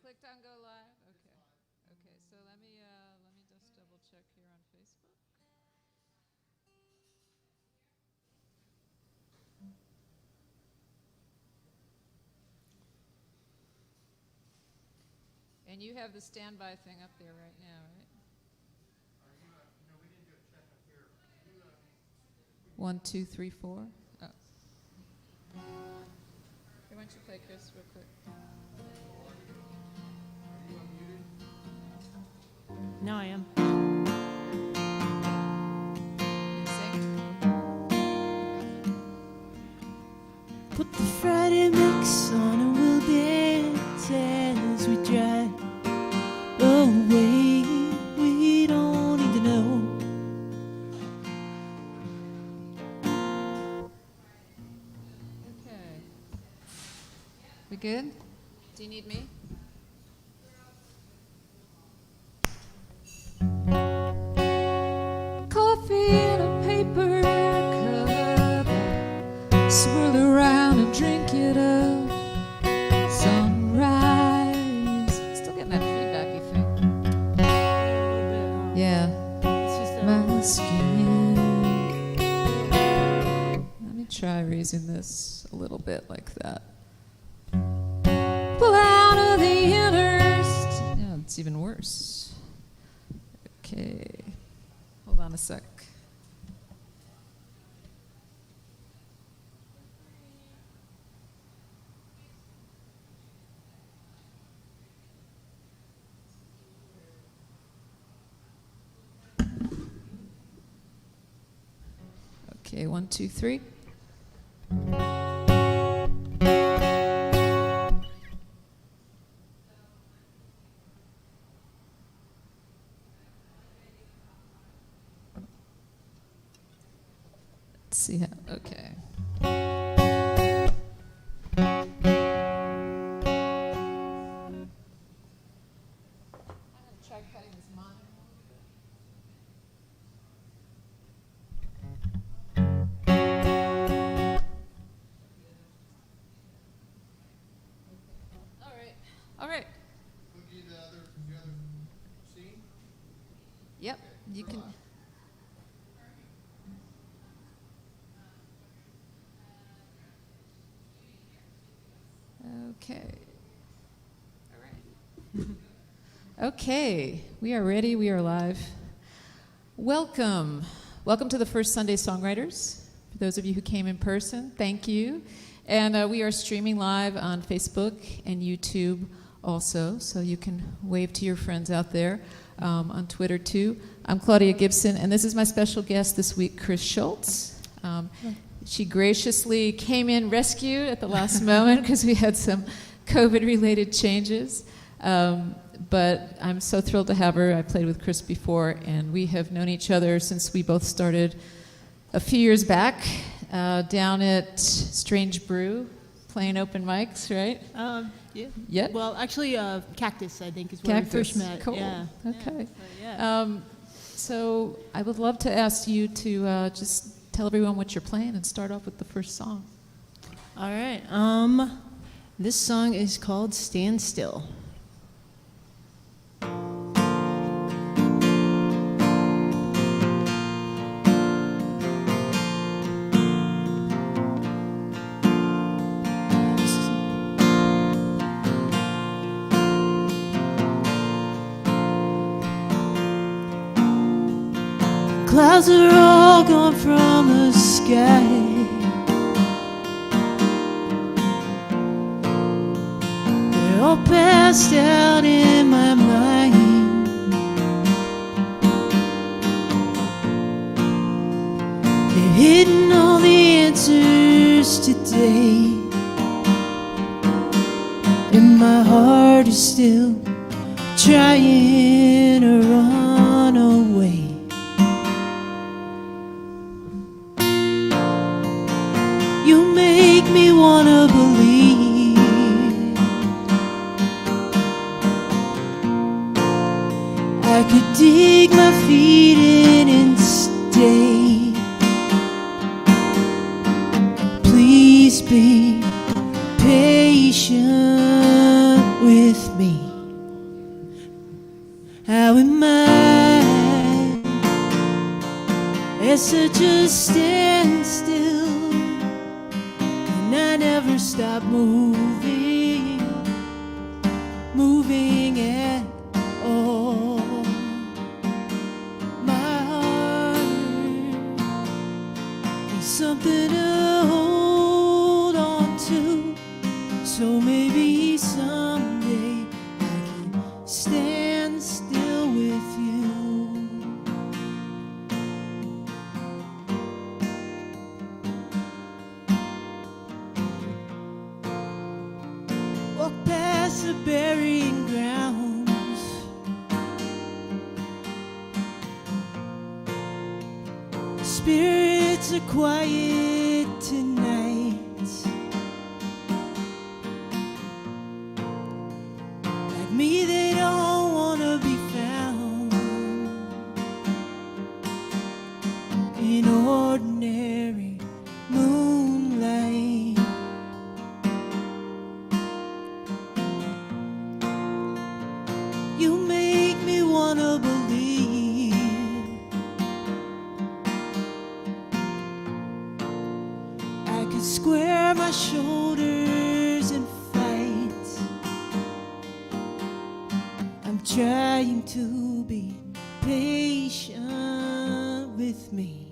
clicked on go live? Okay. Okay, so let me just double check here on Facebook. And you have the standby thing up there right now, right? No, we didn't do a check up here. 1, 2, 3, 4. Oh. Hey, why don't you play Kris real quick? No, I am. You sing? Put the Friday mix on and we'll dance as we drive away. We don't need to know. Okay. We good? Do you need me? Coffee in a paper cup, swirl around and drink it up. Sunrise. Still getting that feedback, you think? Yeah. It's just My skin. Let me try raising this a little bit like that. Pull out of the innerst. Yeah, it's even worse. Okay. Hold on a sec. Okay, 1, 2, 3. Let's see how, okay. Try cutting this monitor. All right. We'll do the other scene. Yep, Okay, you we're can. live. Okay. All right. Okay, we are ready. We are live. Welcome. Welcome to the first Sunday Songwriters. For those of you who came in person, thank you. And we are streaming live on Facebook and YouTube also, so you can wave to your friends out there on Twitter too. I'm Claudia Gibson, and this is my special guest this week, Kris Shultz. She graciously came in rescued at the last moment because we had some COVID-related changes. But I'm so thrilled to have her. I played with Kris before, and we have known each other since we both started a few years back down at Strange Brew, playing open mics, right? Yeah. Yep. Well, actually, Cactus, I think, is where we first met. Cool. Yeah. Okay. Yeah. So I would love to ask you to just tell everyone what you're playing and start off with the first song. All right. This song is called Standstill. Clouds are all gone from the sky. They're all passed out in my mind. They've hidden all the answers today, and my heart is still trying to run away. You make me wanna believe I could dig my feet in and stay. Please be patient with me. How am I at such a standstill? And I never stop moving, moving at all. My heart is something to hold on to, so maybe someday I can stand still with you. Walk past the burying grounds, spirits are quiet tonight. Like me, they don't wanna be found in ordinary moonlight. You make me wanna believe I could square my shoulders and fight. I'm trying to be patient with me.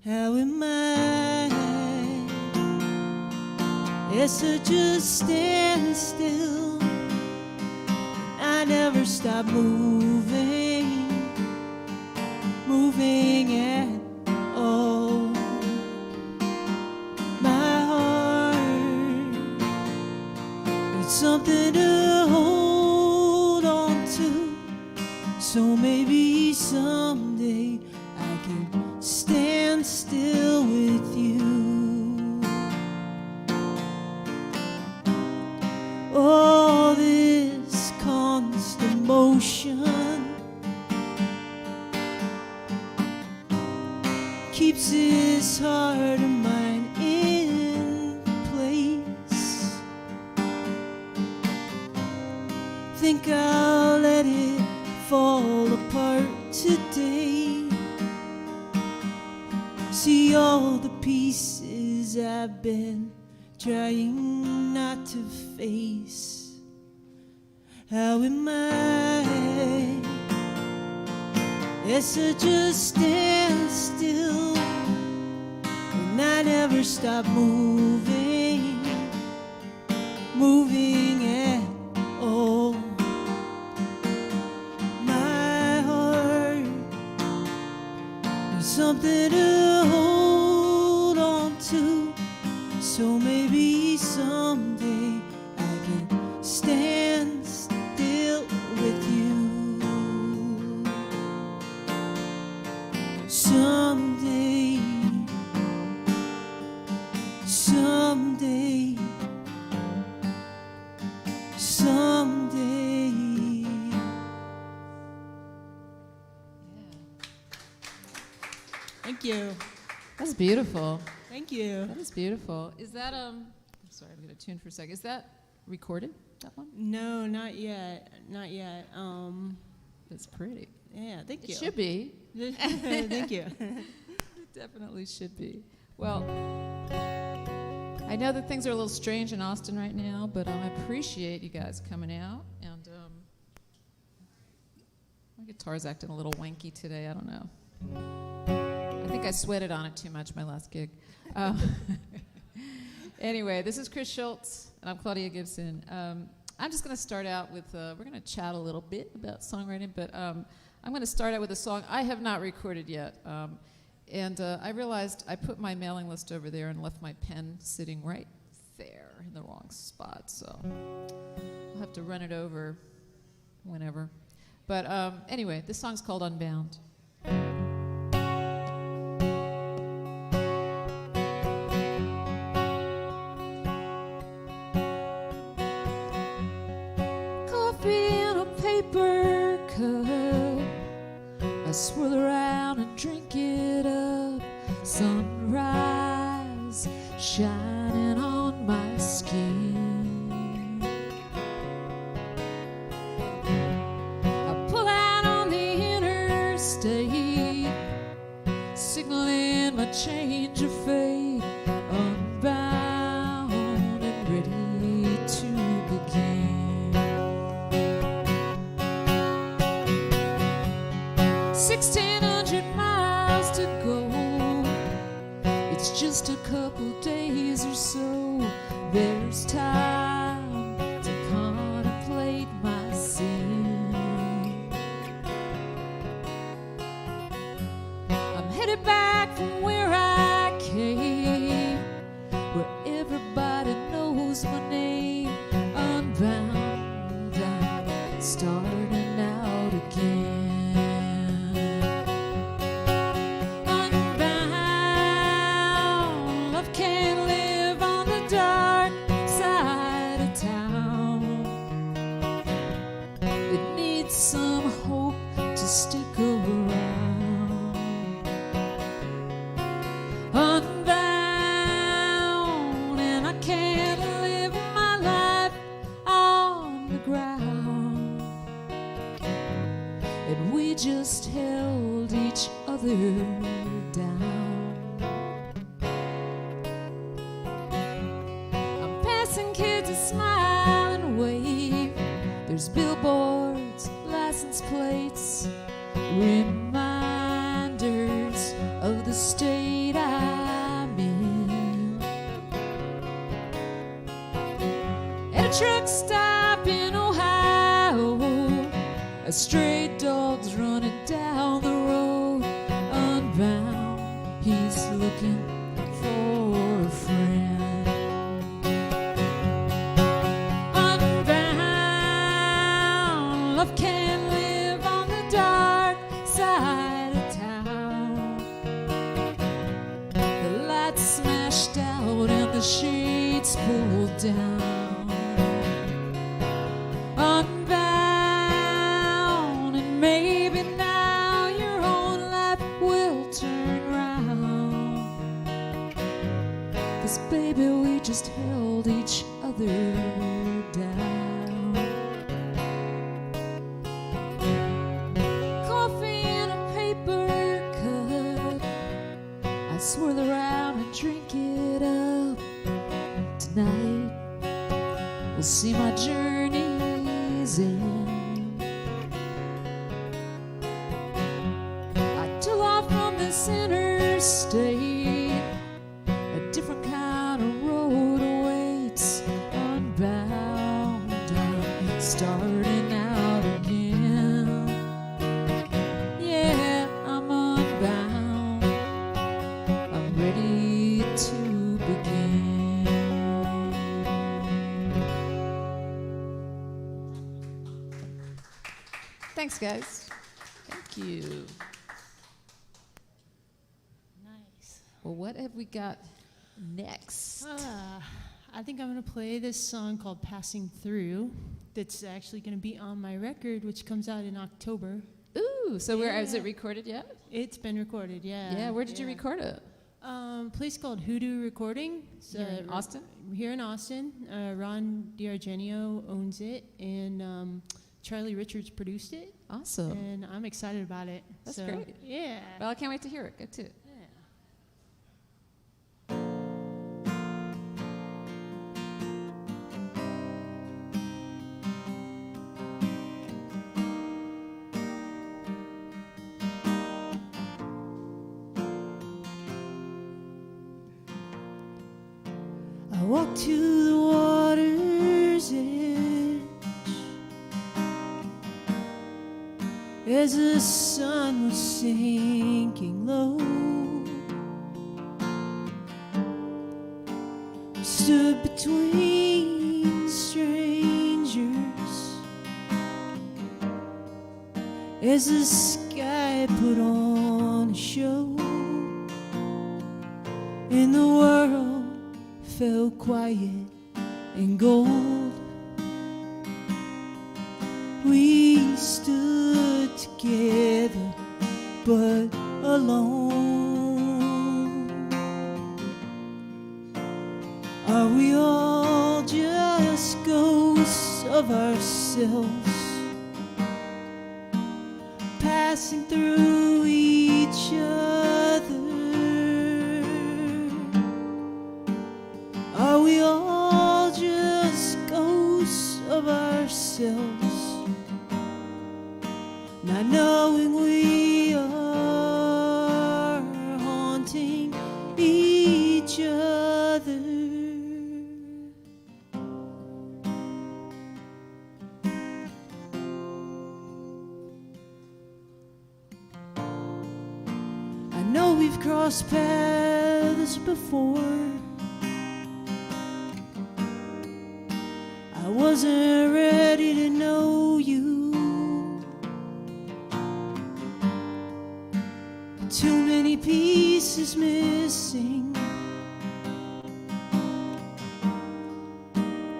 How am I at such a standstill? I never stop moving, moving at all. My heart needs something to hold on to, so maybe someday I can stand still with you. All this constant motion keeps this heart of mine in place. Think I'll let it fall apart today. See all the pieces I've been trying not to face. How am I at such a standstill when I never stop moving, moving at all? My heart needs something to hold on to, so maybe someday I can stand still with you. Someday, someday, someday. Thank you. That's beautiful. Thank you. That is beautiful. Is that I'm sorry, I'm gonna tune for a second. Is that recorded? That one? No, not yet. Not yet. It's pretty. Yeah, thank you. It should be. Thank you. It definitely should be. Well, I know that things are a little strange in Austin right now, but I appreciate you guys coming out. And my guitar's acting a little wanky today. I don't know. I think I sweated on it too much my last gig. Anyway, this is Kris Shultz, and I'm Claudia Gibson. I'm just going to start out with, we're going to chat a little bit about songwriting, but I'm going to start out with a song I have not recorded yet. And I realized I put my mailing list over there and left my pen sitting right there in the wrong spot, so I'll have to run it over whenever. But anyway, this song's called Unbound. In a paper cup, I swirl around and drink it up. Sunrise shining on my skin. state, signaling my change of fate, unbound and ready to begin. 1,600 miles to go, it's just a couple days or so. There's time to contemplate my sin. I'm headed back from where I came, where everybody knows my name. Unbound, I'm starting out again. Unbound, love can't live on the dark side of town. It needs some hope to stick around. Unbound, and I can't live my life on the ground. And we just held each other down. I'm passing kids that smile and wave. There's billboards, license plates, reminders of the state I'm in. At a truck stop in Ohio, a stray dog's running down the road. Unbound, he's looking for a friend. Unbound, love can't live on the dark side of town. The lights smashed out and the shades pulled down. Unbound, and maybe now your own life will turn round. 'Cause baby, we just held each other down. Coffee in a paper cup, I swirl around and drink it up. Tonight we'll see my journey's end. I took off from this interstate, a different kind of road awaits. Unbound, I'm starting out again. Yeah, I'm unbound, I'm ready to begin. Thanks, guys. Thank you. Nice. Well, what have we got next? I think I'm going to play this song called Passing Through. That's actually going to be on my record, which comes out in October. Ooh, so where is Yeah. it recorded yet? It's been recorded, yeah. Yeah, where did you Yeah. record it? A place called Hoodoo Recording. It's, Here in Austin? Here in Austin. Ron DiArgenio owns it, and Charlie Richards produced it, Awesome. and I'm excited about it. That's So, great. Yeah. Well, I can't wait to hear it. Go to it. Yeah. I walked to the water's edge as the sun was sinking low. I stood between strangers as the sky put on a show, and the world fell quiet and gold. We stood together but alone. Are we all just ghosts of ourselves, passing through each other? Are we all just ghosts of ourselves, not knowing we are haunting each other? I know we've crossed paths before. I wasn't ready to know you. Too many pieces missing.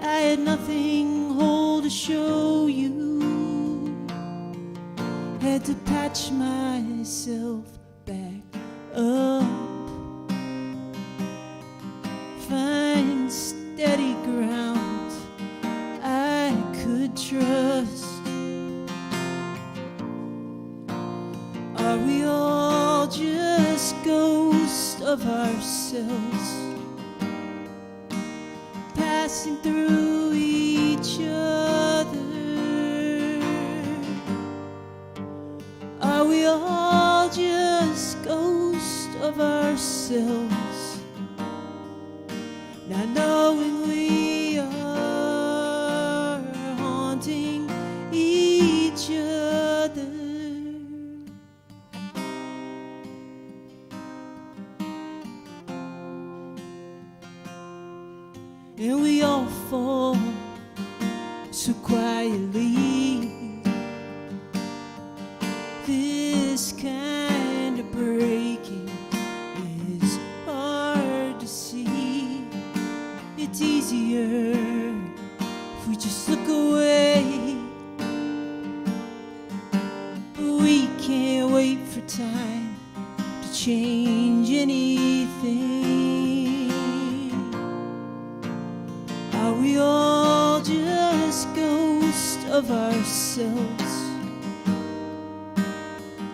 I had nothing whole to show you. Had to patch myself back up, find steady ground I could trust. Are we all just ghosts of ourselves, passing through each other? Are we all just ghosts of ourselves, not knowing we are haunting each other? And we all fall so quietly. This kind of breaking is hard to see. It's easier if we just look away. We can't wait for time to change anything. Are we all just ghosts of ourselves,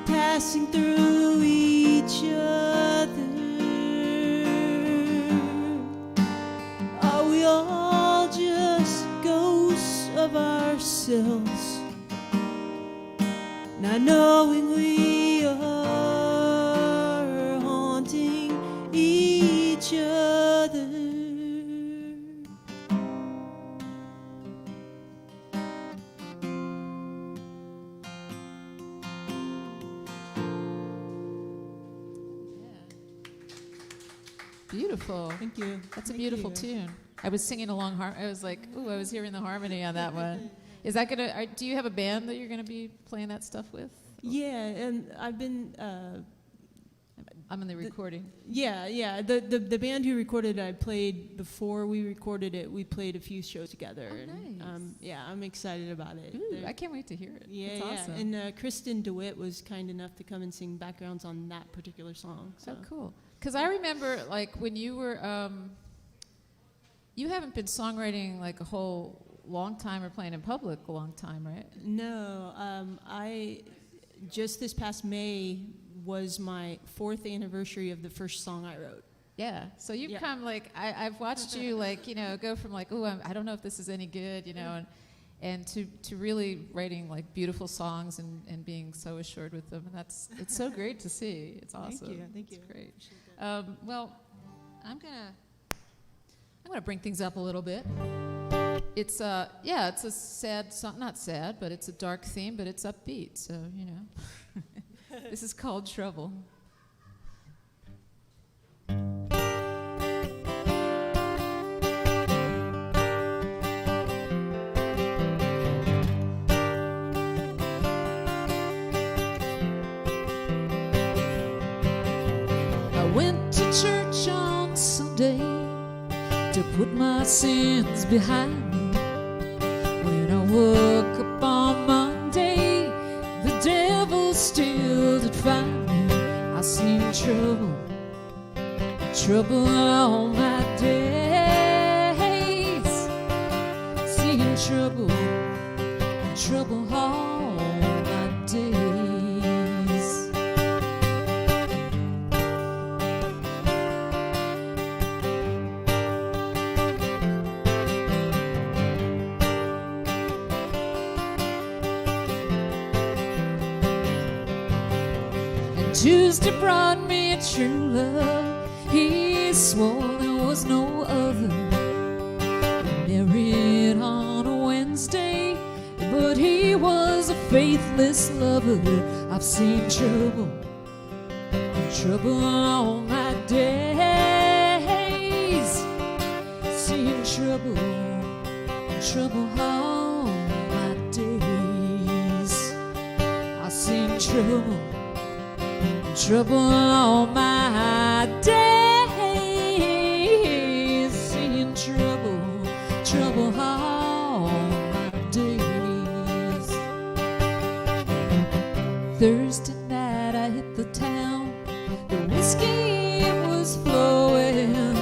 passing through each other? Are we all just ghosts of ourselves, not knowing we are haunting each other? Beautiful. Thank you. That's a beautiful tune. I was singing along. I was like, ooh, I was hearing the harmony on that one. Is that gonna? Do you have a band that you're gonna be playing that stuff with? Yeah, and I've been. I'm in the recording. Yeah. The band who recorded it, I played before we recorded it. We played a few shows together. Oh, and, nice. Yeah, I'm excited about it. Ooh, I can't wait to hear it. Yeah, It's awesome. And Kristen DeWitt was kind enough to come and sing backgrounds on that particular song. So. Oh, cool. Because I remember, like, when you were, you haven't been songwriting like a whole long time or playing in public a long time, right? No, I just this past May was my 4th anniversary of the first song I wrote. Yeah. So you've Yeah. come like I've watched you like go from like I don't know if this is any good and to really writing like beautiful songs and being so assured with them, and it's so great to see. It's awesome. Thank you. It's great. Well, I'm gonna bring things up a little bit. It's it's a sad song, not sad, but it's a dark theme, but it's upbeat. So this is called Trouble. I went to church on Sunday to put my sins behind me. When I woke up on Monday, the devil still did find me. I seen trouble all my days, seeing trouble all my days. Tuesday brought me a true love. He swore there was no other. We married on a Wednesday, but he was a faithless lover. I've seen trouble, trouble all my days. Seen trouble, trouble all my days. I've seen trouble, trouble all my days. Seen trouble, trouble all my days. Thursday night I hit the town. The whiskey was flowing.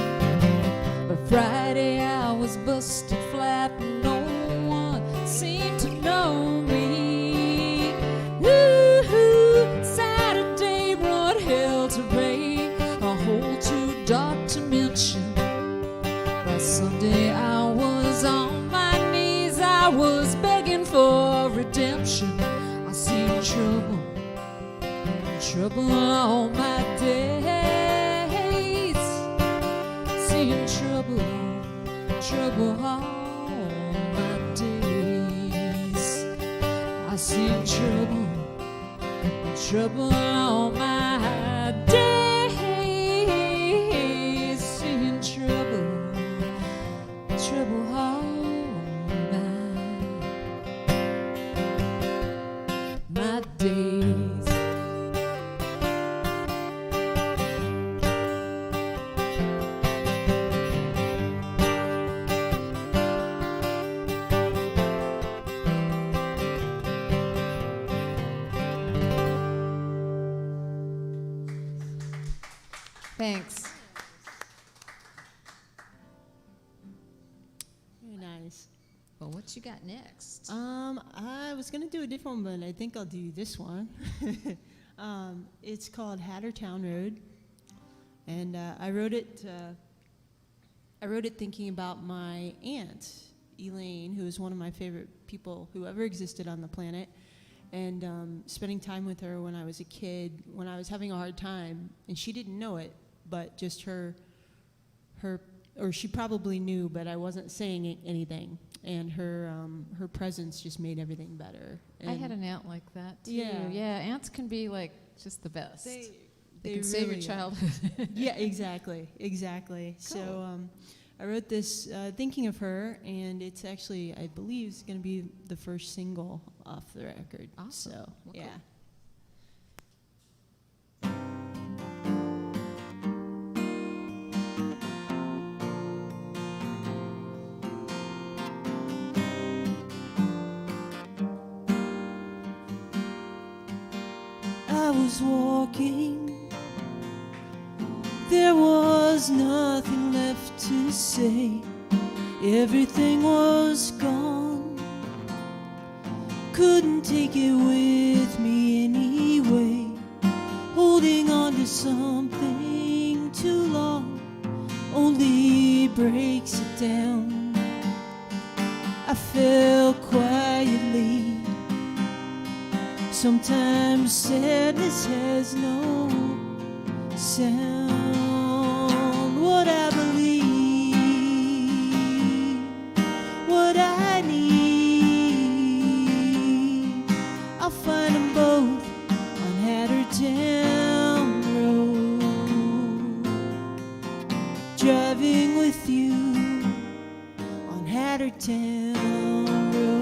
But Friday I was busted flat. No one seemed to know me. Woo-hoo. Saturday brought hell to pay, a hole too dark to mention. By Sunday I was on my knees. I was begging for redemption. I seen trouble, trouble all my days. Seeing trouble, trouble all my days. I seen trouble, trouble all my days. Seeing trouble, trouble all my days. Thanks. Very nice. Well, what you got next? I was gonna do a different one, but I think I'll do this one. It's called Hattertown Road, and I wrote it thinking about my aunt Elaine, who is one of my favorite people who ever existed on the planet, and spending time with her when I was a kid, when I was having a hard time, and she didn't know it, but just her, or she probably knew, but I wasn't saying anything. And her presence just made everything better. And I had an aunt like that too. Yeah. Aunts can be like just the best. They can save your really are. childhood. Yeah, exactly. Cool. So I wrote this thinking of her, and it's actually, I believe, it's going to be the first single off the record. Awesome. So, Well, yeah. cool. I was walking, there was nothing left to say. Everything was gone, couldn't take it with me anyway. Holding on to something too long only breaks it down. I fell quietly. Sometimes sadness has no sound. What I believe, what I need, I'll find them both on Hattertown Road. Driving with you on Hattertown Road.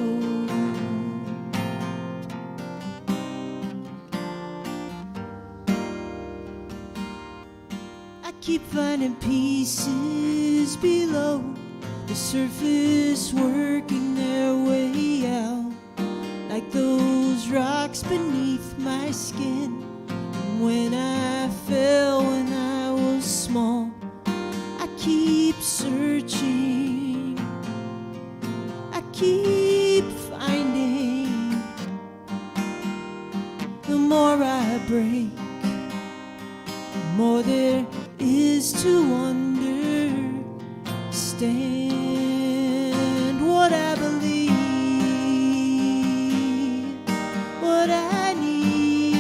Keep finding pieces below the surface, working their way out, like those rocks beneath my skin. And when I fell when I was small, I keep searching, I keep finding. The more I break, the more there is to understand. What I believe, what I need,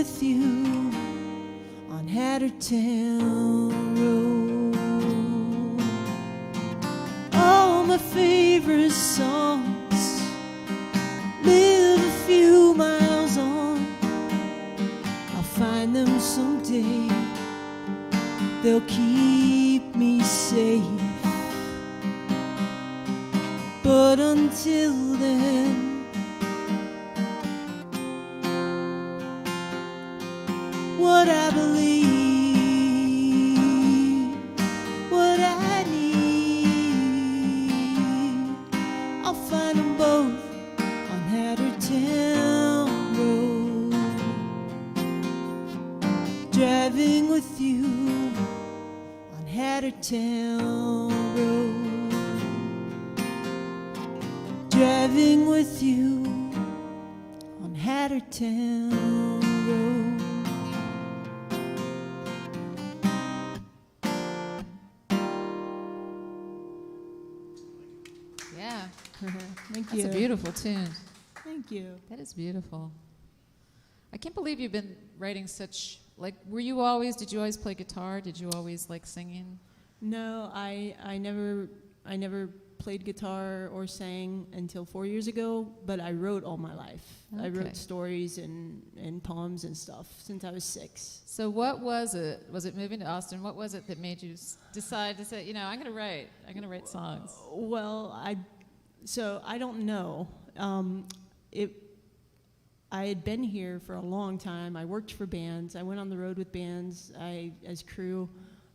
with you on Hattertown Road. All my favorite songs live a few miles on. I'll find them someday. They'll keep me safe. But until then, what I believe, what I need, I'll find them both on Hattertown Road. Driving with you on Hattertown Road. Driving with you on Hattertown Road. Yeah. Thank That's you. a beautiful tune. Thank you. That is beautiful. I can't believe you've been writing such, like, did you always play guitar? Did you always like singing? No, I never played guitar or sang until 4 years ago, but I wrote all my life. I Okay. wrote stories and poems and stuff since I was 6. So what was it? Was it moving to Austin? What was it that made you decide to say, I'm going to write songs? Well, I don't know. I had been here for a long time. I worked for bands. I went on the road with bands as crew.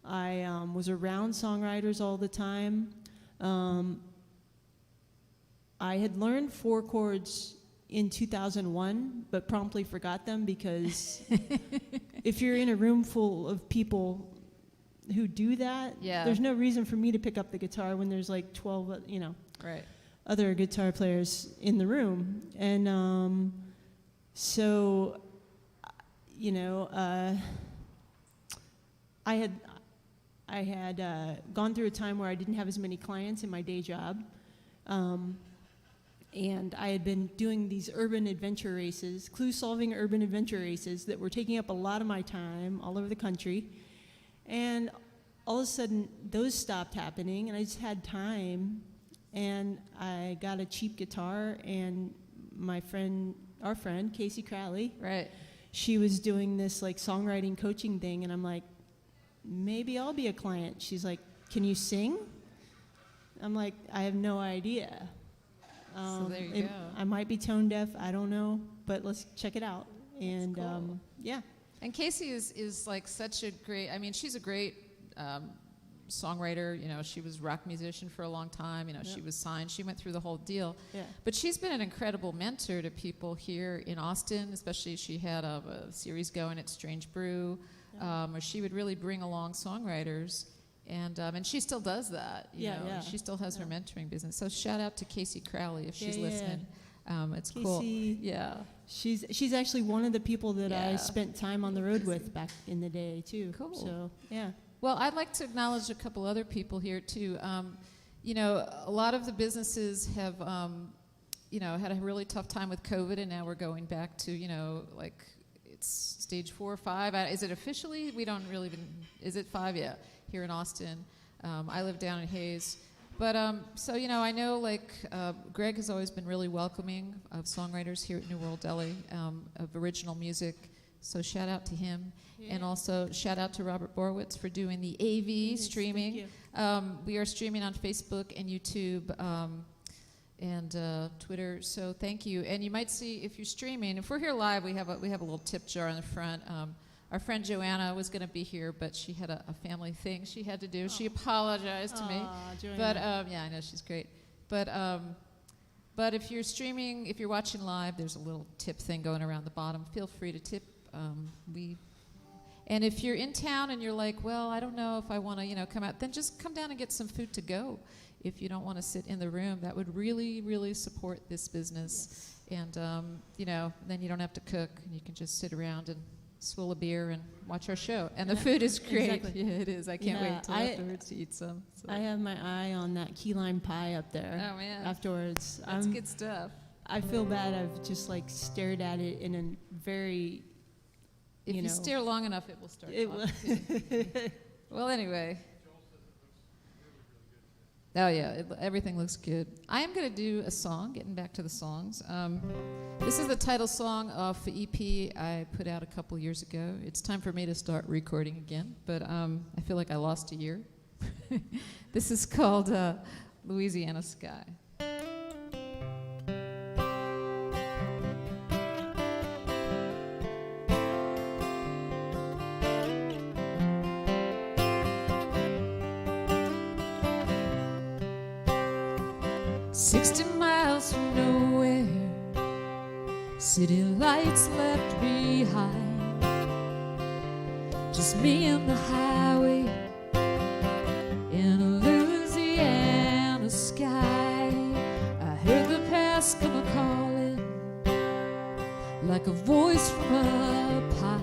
I was around songwriters all the time. I had learned 4 chords in 2001, but promptly forgot them because if you're in a room full of people who do that, there's no reason for me to pick up the guitar when there's like 12, Right. other guitar players in the room. And so, I had gone through a time where I didn't have as many clients in my day job. And I had been doing these urban adventure races, clue-solving urban adventure races that were taking up a lot of my time all over the country. And all of a sudden, those stopped happening, and I just had time. And I got a cheap guitar, and our friend, Casey Crowley, Right. she was doing this like songwriting coaching thing, and I'm like, maybe I'll be a client. She's like, can you sing? I'm like, I have no idea. So there you go. I might be tone deaf, I don't know, but let's check it out. And cool. yeah. And Casey is like such a great, she's a great songwriter. She was a rock musician for a long time. She was signed. She went through the whole deal. Yeah. But she's been an incredible mentor to people here in Austin, especially she had a series going at Strange Brew, where she would really bring along songwriters. And she still does that. You know. She still has her mentoring business. So shout out to Casey Crowley if she's listening. It's Casey, cool. Yeah. She's actually one of the people that I Yeah. spent time on the road with back in the day too. Cool. So yeah. Well, I'd like to acknowledge a couple other people here too. A lot of the businesses have, had a really tough time with COVID, and now we're going back to, it's stage 4 or 5. Is it officially? We don't really even. Is it 5? Yeah, here in Austin. I live down in Hayes. But I know Greg has always been really welcoming of songwriters here at New World Deli, of original music. So shout out to him. Yeah. And also shout out to Robert Borowitz for doing the AV streaming. We are streaming on Facebook and YouTube and Twitter. So thank you. And you might see if you're streaming, if we're here live, we have a little tip jar in the front. Our friend Joanna was going to be here, but she had a family thing she had to do. She apologized to me. Joanna. But I know she's great. But if you're streaming, if you're watching live, there's a little tip thing going around the bottom. Feel free to tip. And if you're in town and you're like, well, I don't know if I want to, come out, then just come down and get some food to go. If you don't want to sit in the room, that would really, really support this business. Yes. And then you don't have to cook, and you can just sit around and swill a beer and watch our show. And the food is great. Exactly. Yeah, it is. I can't wait until afterwards to eat some. So. I have my eye on that key lime pie up there. Oh, man. Afterwards. That's good stuff. I feel bad. I've just stared at it in a very If you stare long enough, it will start It talking too. Well, anyway. Oh, yeah, everything looks good. I am going to do a song, getting back to the songs. This is the title song of the EP I put out a couple years ago. It's time for me to start recording again, but I feel like I lost a year. This is called Louisiana Sky. 60 miles from nowhere, city lights left behind, just me and the highway in a Louisiana sky. I heard the past come a-calling like a voice from up high,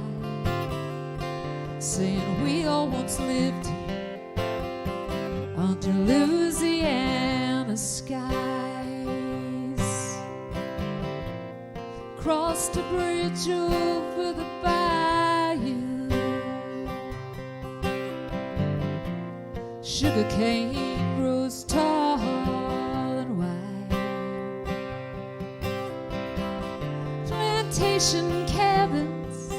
saying we all once lived under Louisiana skies. Crossed a bridge over the bayou, sugar cane grows tall and wide, plantation cabins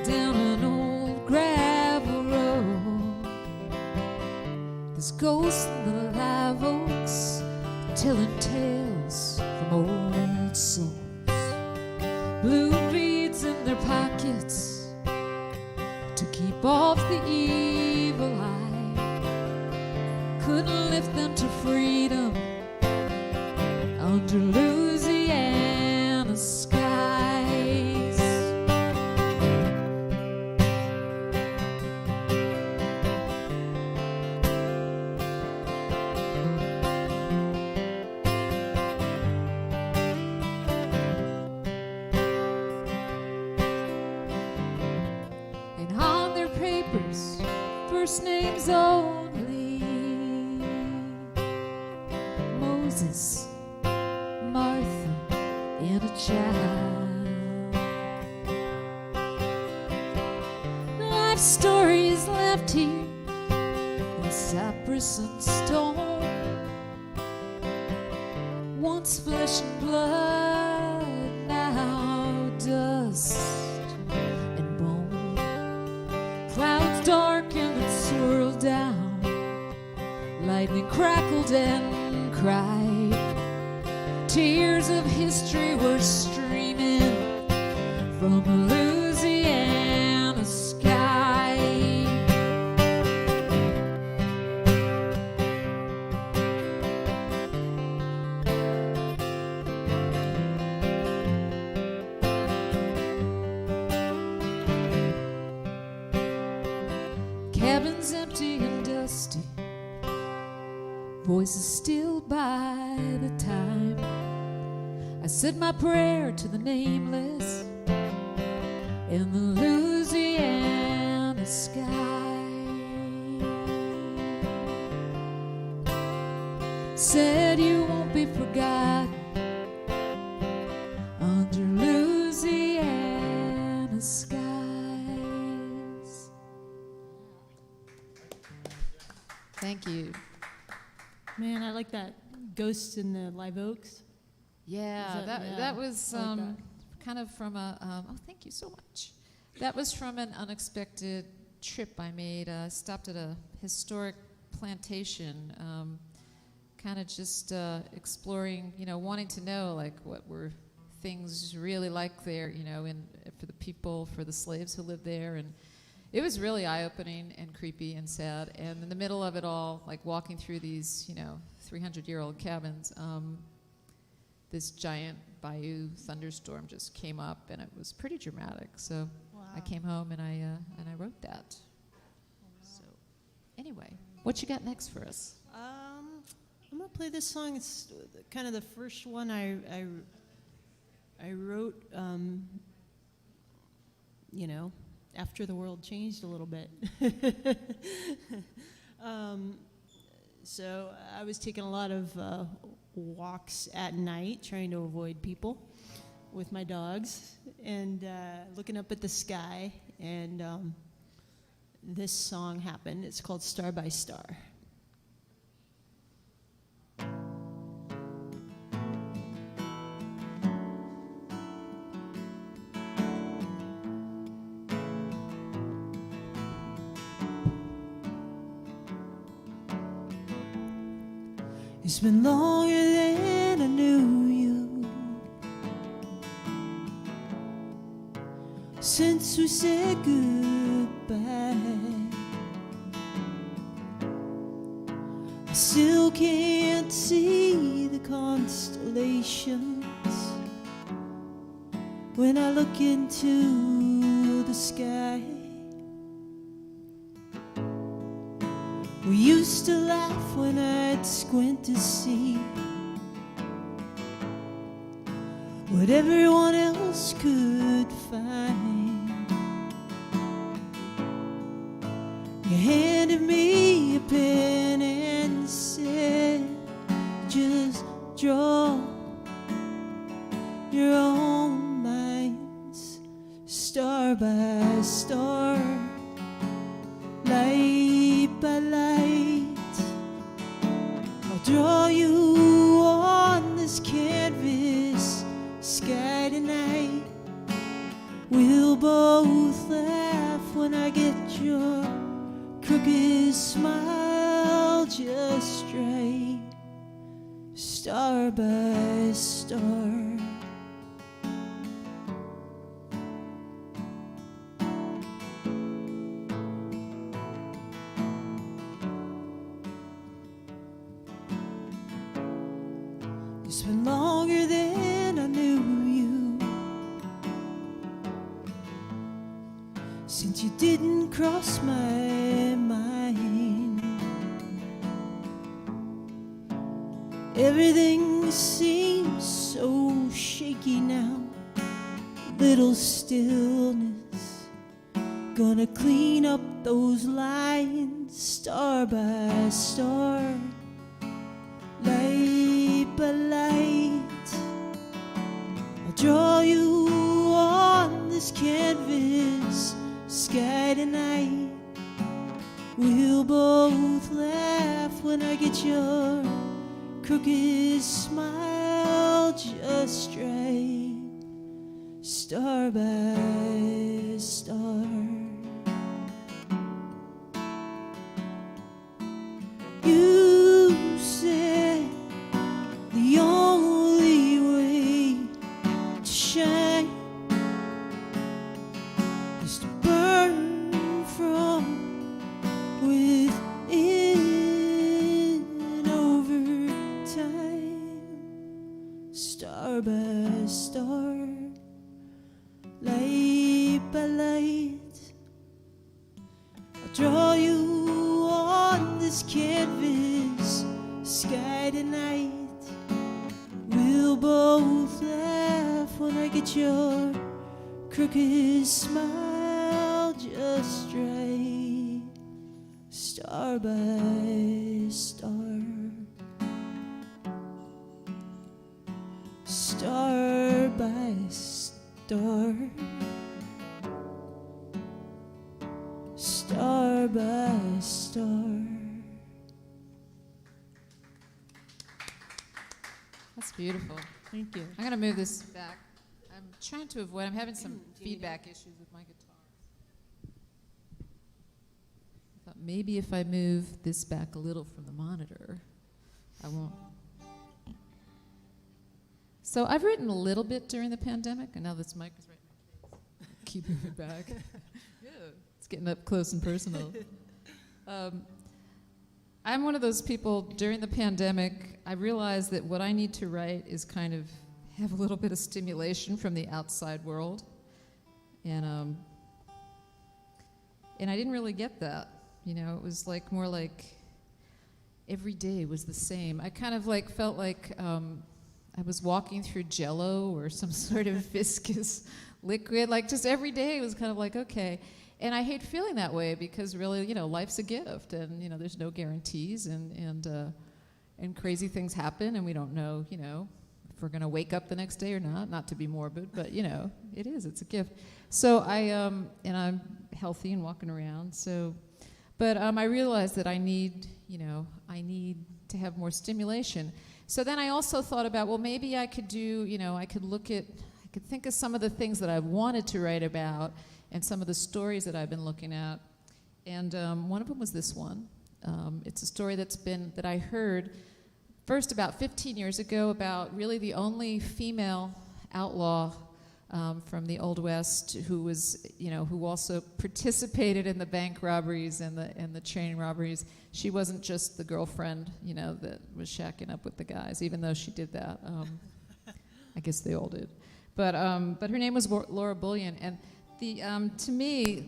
down an old gravel road. There's ghosts in the live oaks telling tales from old souls. Blue beads in their pockets to keep off the evil eye. Couldn't lift them to freedom under Louisiana skies. First names only: Moses, Martha, and a child. Life stories left here in cypress and stone, once flesh and blood, now dust and bone. Clouds darkened and swirled down, lightning crackled and cried. Tears of history were streaming from a Louisiana sky. Cabins empty and dusty, voices still by the time. I said my prayer to the nameless in the Louisiana sky. Said you won't be forgotten under Louisiana skies. Thank you. Man, I like that Ghosts in the Live Oaks. Yeah, that was I like that. kind of from a, oh, thank you so much. That was from an unexpected trip I made. I stopped at a historic plantation, kind of just exploring, wanting to know, like, what were things really like there, for the people, for the slaves who lived there. And it was really eye-opening and creepy and sad. And in the middle of it all, like walking through these, 300-year-old cabins, this giant bayou thunderstorm just came up, and it was pretty dramatic. So Wow. I came home and I wrote that. So anyway, what you got next for us? I'm gonna play this song. It's kind of the first one I wrote. After the world changed a little bit. So I was taking a lot of walks at night, trying to avoid people with my dogs, and looking up at the sky. and this song happened. It's called Star by Star. It's been longer than I knew you since we said goodbye. I still can't see the constellations when I look into the sky. We used to laugh when I'd squint to see what everyone else could find. You handed me a pen and said, just draw your own minds, star by star, light by light. I'll draw you on this canvas, sky tonight. We'll both laugh when I get your crooked smile just right, star by star. It's been longer than I knew you since you didn't cross my mind. Everything seems so shaky now. Little stillness, gonna clean up those lines, star by star, light by light. I'll draw you on this canvas, sky tonight. We'll both laugh when I get your crooked smile just right, star by star. You said the only way to shine is to burn from within over time, star by star, light by light. I'll draw you on this canvas, sky tonight. We'll both laugh when I get your crooked smile just right, star by star, star by star, star by star. That's beautiful. Thank you. I'm going to move this back. I'm trying to avoid, I'm having some feedback issues with my guitar. I thought maybe if I move this back a little from the monitor, I won't. So I've written a little bit during the pandemic, and now this mic is right in my face. Keep moving back. Yeah, it's getting up close and personal. I'm one of those people, during the pandemic, I realized that what I need to write is kind of have a little bit of stimulation from the outside world. And I didn't really get that. You know, it was like more like every day was the same. I kind of like felt like I was walking through Jell-O or some sort of viscous liquid. Like just every day was kind of like, okay. And I hate feeling that way because really, you know, life's a gift, and you know, there's no guarantees, and crazy things happen, and we don't know, you know, if we're going to wake up the next day or not to be morbid, but you know, it's a gift. So and I'm healthy and walking around, so, but I realized that I need to have more stimulation. So then I also thought about, well, maybe I could I could think of some of the things that I've wanted to write about and some of the stories that I've been looking at. And one of them was this one. It's a story that I heard first about 15 years ago about really the only female outlaw from the Old West who was, who also participated in the bank robberies and the train robberies. She wasn't just the girlfriend, that was shacking up with the guys, even though she did that. I guess they all did. But her name was Laura Bullion, and to me,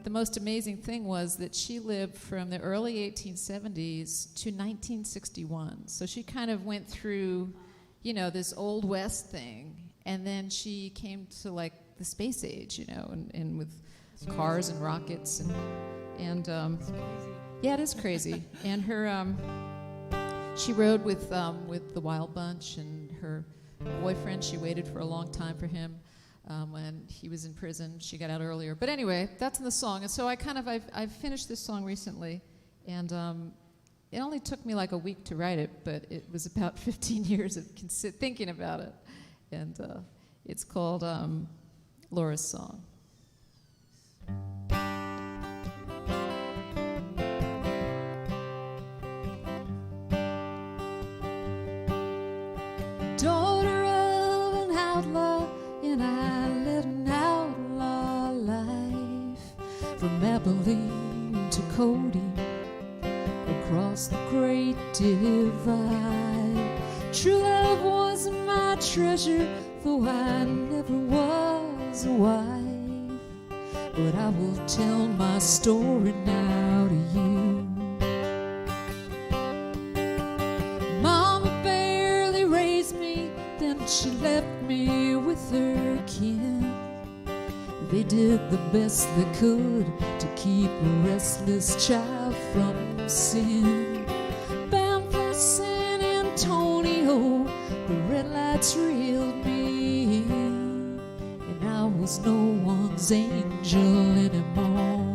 the most amazing thing was that she lived from the early 1870s to 1961. So she kind of went through, this Old West thing, and then she came to like the space age, and with cars and rockets and yeah, it is crazy. And her she rode with the Wild Bunch, and her boyfriend, she waited for a long time for him. When he was in prison, she got out earlier. But anyway, that's in the song. And so I've finished this song recently, and it only took me like a week to write it, but it was about 15 years of thinking about it. And it's called Laura's Song. Daughter of an outlaw, and I led an outlaw life from Abilene to Cody, across the great divide. True love was my treasure, though I never was a wife. But I will tell my story now to you. Mama barely raised me, then she left me with her kin. They did the best they could to keep a restless child from sin. Bound for San Antonio, the red lights reeled me in, and I was no one's angel anymore.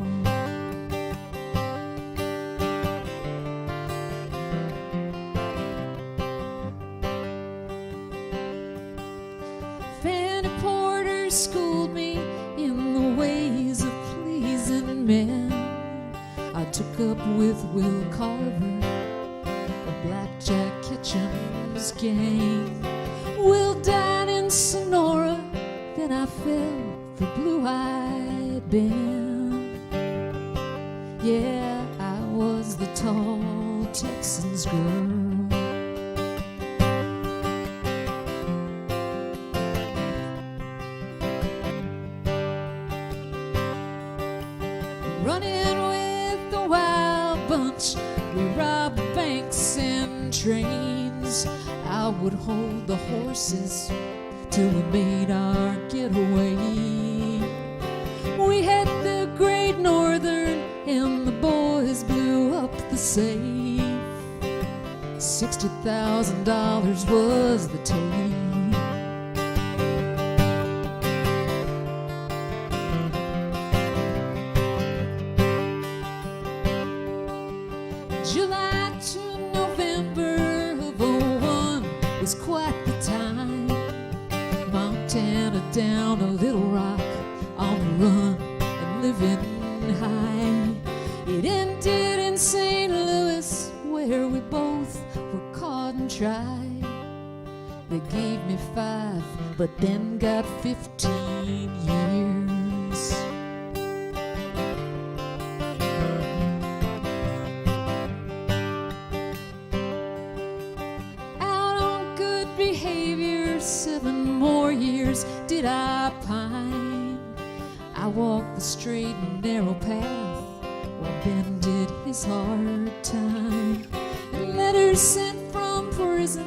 Schooled me in the ways of pleasing men. I took up with Will Carver, a Blackjack Kitchen's gang. Will died in Sonora, then I fell for Blue-Eyed Ben. Yeah, I was the tall Texan's girl. Running with the Wild Bunch, we robbed banks and trains. I would hold the horses till we made our getaway. We had the Great Northern, and the boys blew up the safe. $60,000 was the take. July to November of '01 was quite the time. Montana down to Little Rock, on the run and living high. It ended in St. Louis, where we both were caught and tried. They gave me 5, but then got 15 years. Behavior, 7 more years did I pine. I walked the straight and narrow path while Ben did his hard time. And letters sent from prison,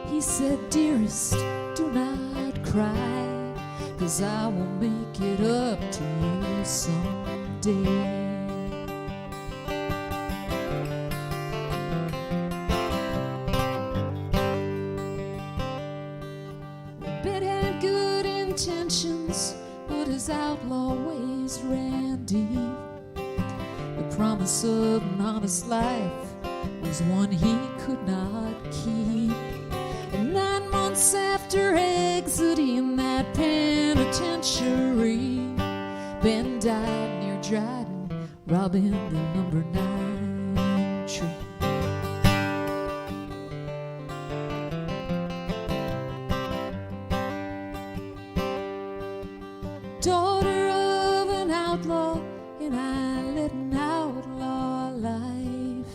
he said, dearest, do not cry, 'cause I will make it up to you someday. outlaw ways ran deep. The promise of an honest life was one he could not keep. And 9 months after exiting that penitentiary, Ben died near Dryden, robbing the number 9 tree. Daughter of an outlaw, and I led an outlaw life.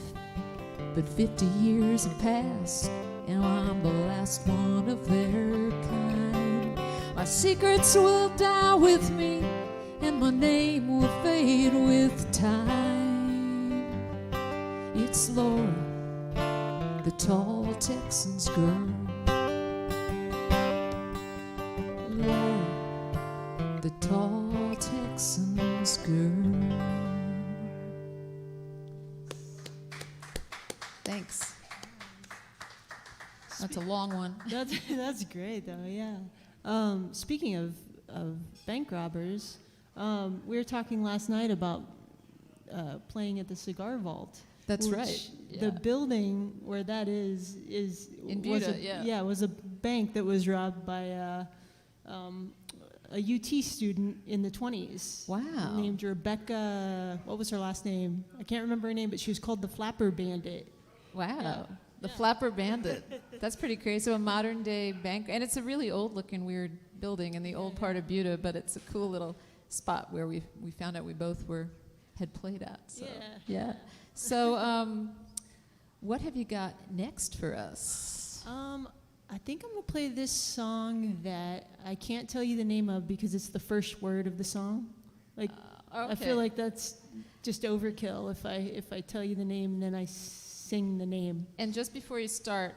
But 50 years have passed, and I'm the last one of their kind. My secrets will die with me, and my name will fade with time. It's Laura, the tall Texan's girl. Laura, the tall Texan's girl. Thanks. That's a long one. That's great, though. Yeah. Speaking of bank robbers, we were talking last night about playing at the Cigar Vault. That's which right. Yeah. The building where that is In was Buda, yeah. was a bank that was robbed by a UT student in the 20s. Wow. Named Rebecca. What was her last name? I can't remember her name, but she was called the Flapper Bandit. Wow. Yeah. The Flapper Bandit. That's pretty crazy. So a modern day bank, and it's a really old looking weird building in the old part of Buda, but it's a cool little spot where we found out we both had played at. So, yeah. So what have you got next for us? I think I'm going to play this song that I can't tell you the name of because it's the first word of the song. Like, Okay. I feel like that's just overkill if I tell you the name and then I sing the name. And just before you start,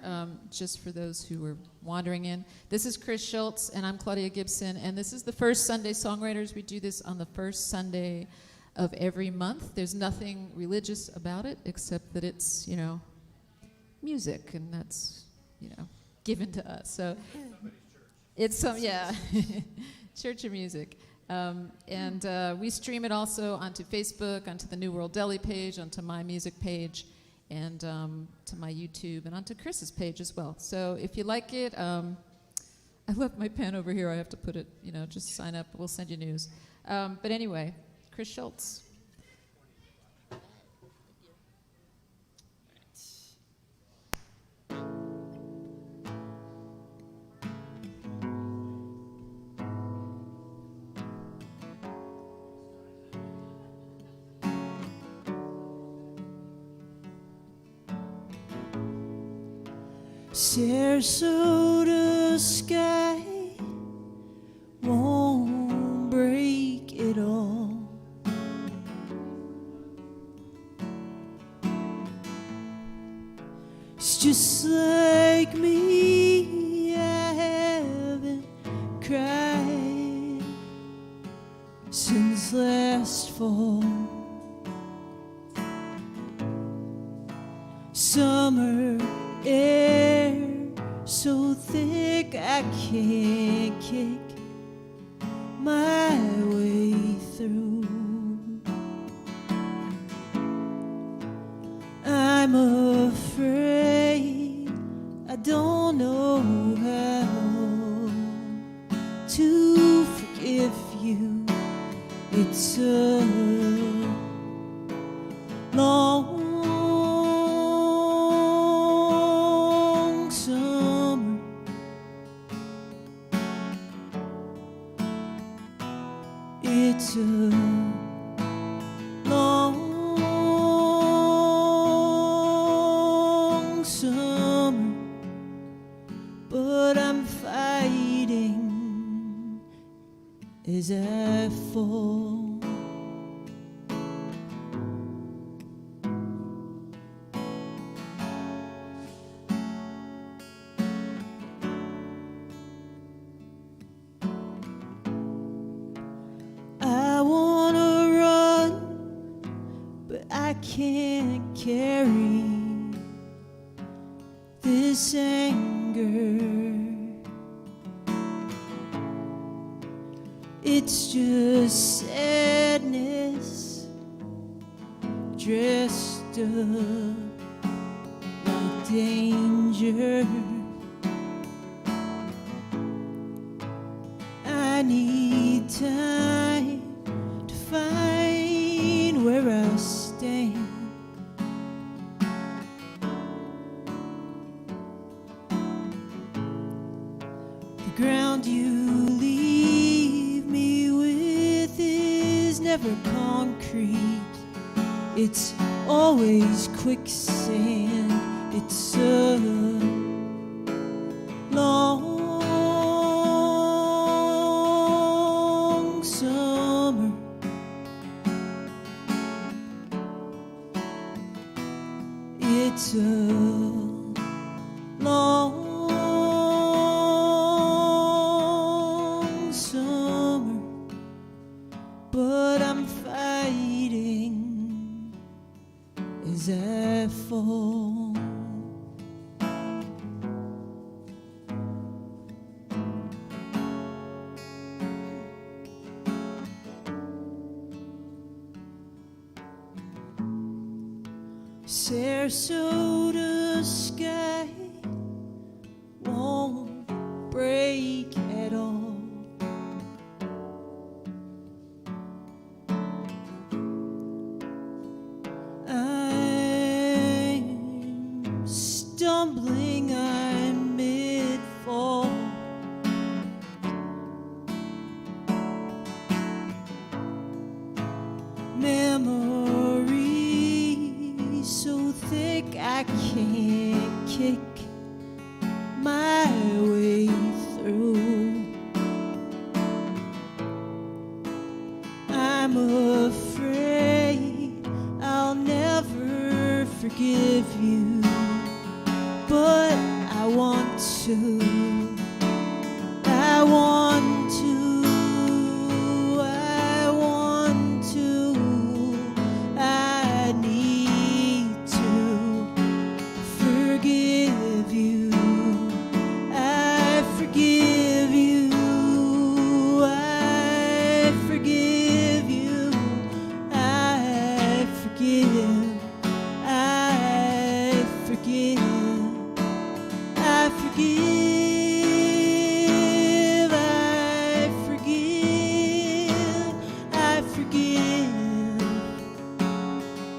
just for those who were wandering in, this is Kris Shultz, and I'm Claudia Gibson, and this is the first Sunday Songwriters. We do this on the first Sunday of every month. There's nothing religious about it except that it's, music, and that's, given to us. So it's church of music. And we stream it also onto Facebook, onto the New World Deli page, onto my music page, and to my YouTube, and onto Kris's page as well. So if you like it, I left my pen over here. I have to put it, just sign up. We'll send you news. But anyway, Kris Shultz. Sarasota sky won't break it all. It's just like me, I haven't cried since last fall. Summer air so thick I can't kick my way through. I'm afraid I don't know how to forgive you. It's a long summer. It's a long summer, but I'm fighting as I fall. I wanna run, but I can't carry this anger. It's just sadness dressed up like danger. I need time to find where I stand. The ground you leave me with is never concrete. It's always quicksand. It's a long summer. It's a long summer, but I'm fighting as I fall. Sarasota sky won't break at all. I'm stumbling, I'm mid-fall. Memory so thick I can't kick my way through. I'm afraid I'll never forgive you, but I want to. I want to. I want to. I need to forgive you. I forgive you. I forgive you. I forgive. I forgive. I forgive. I forgive. I forgive.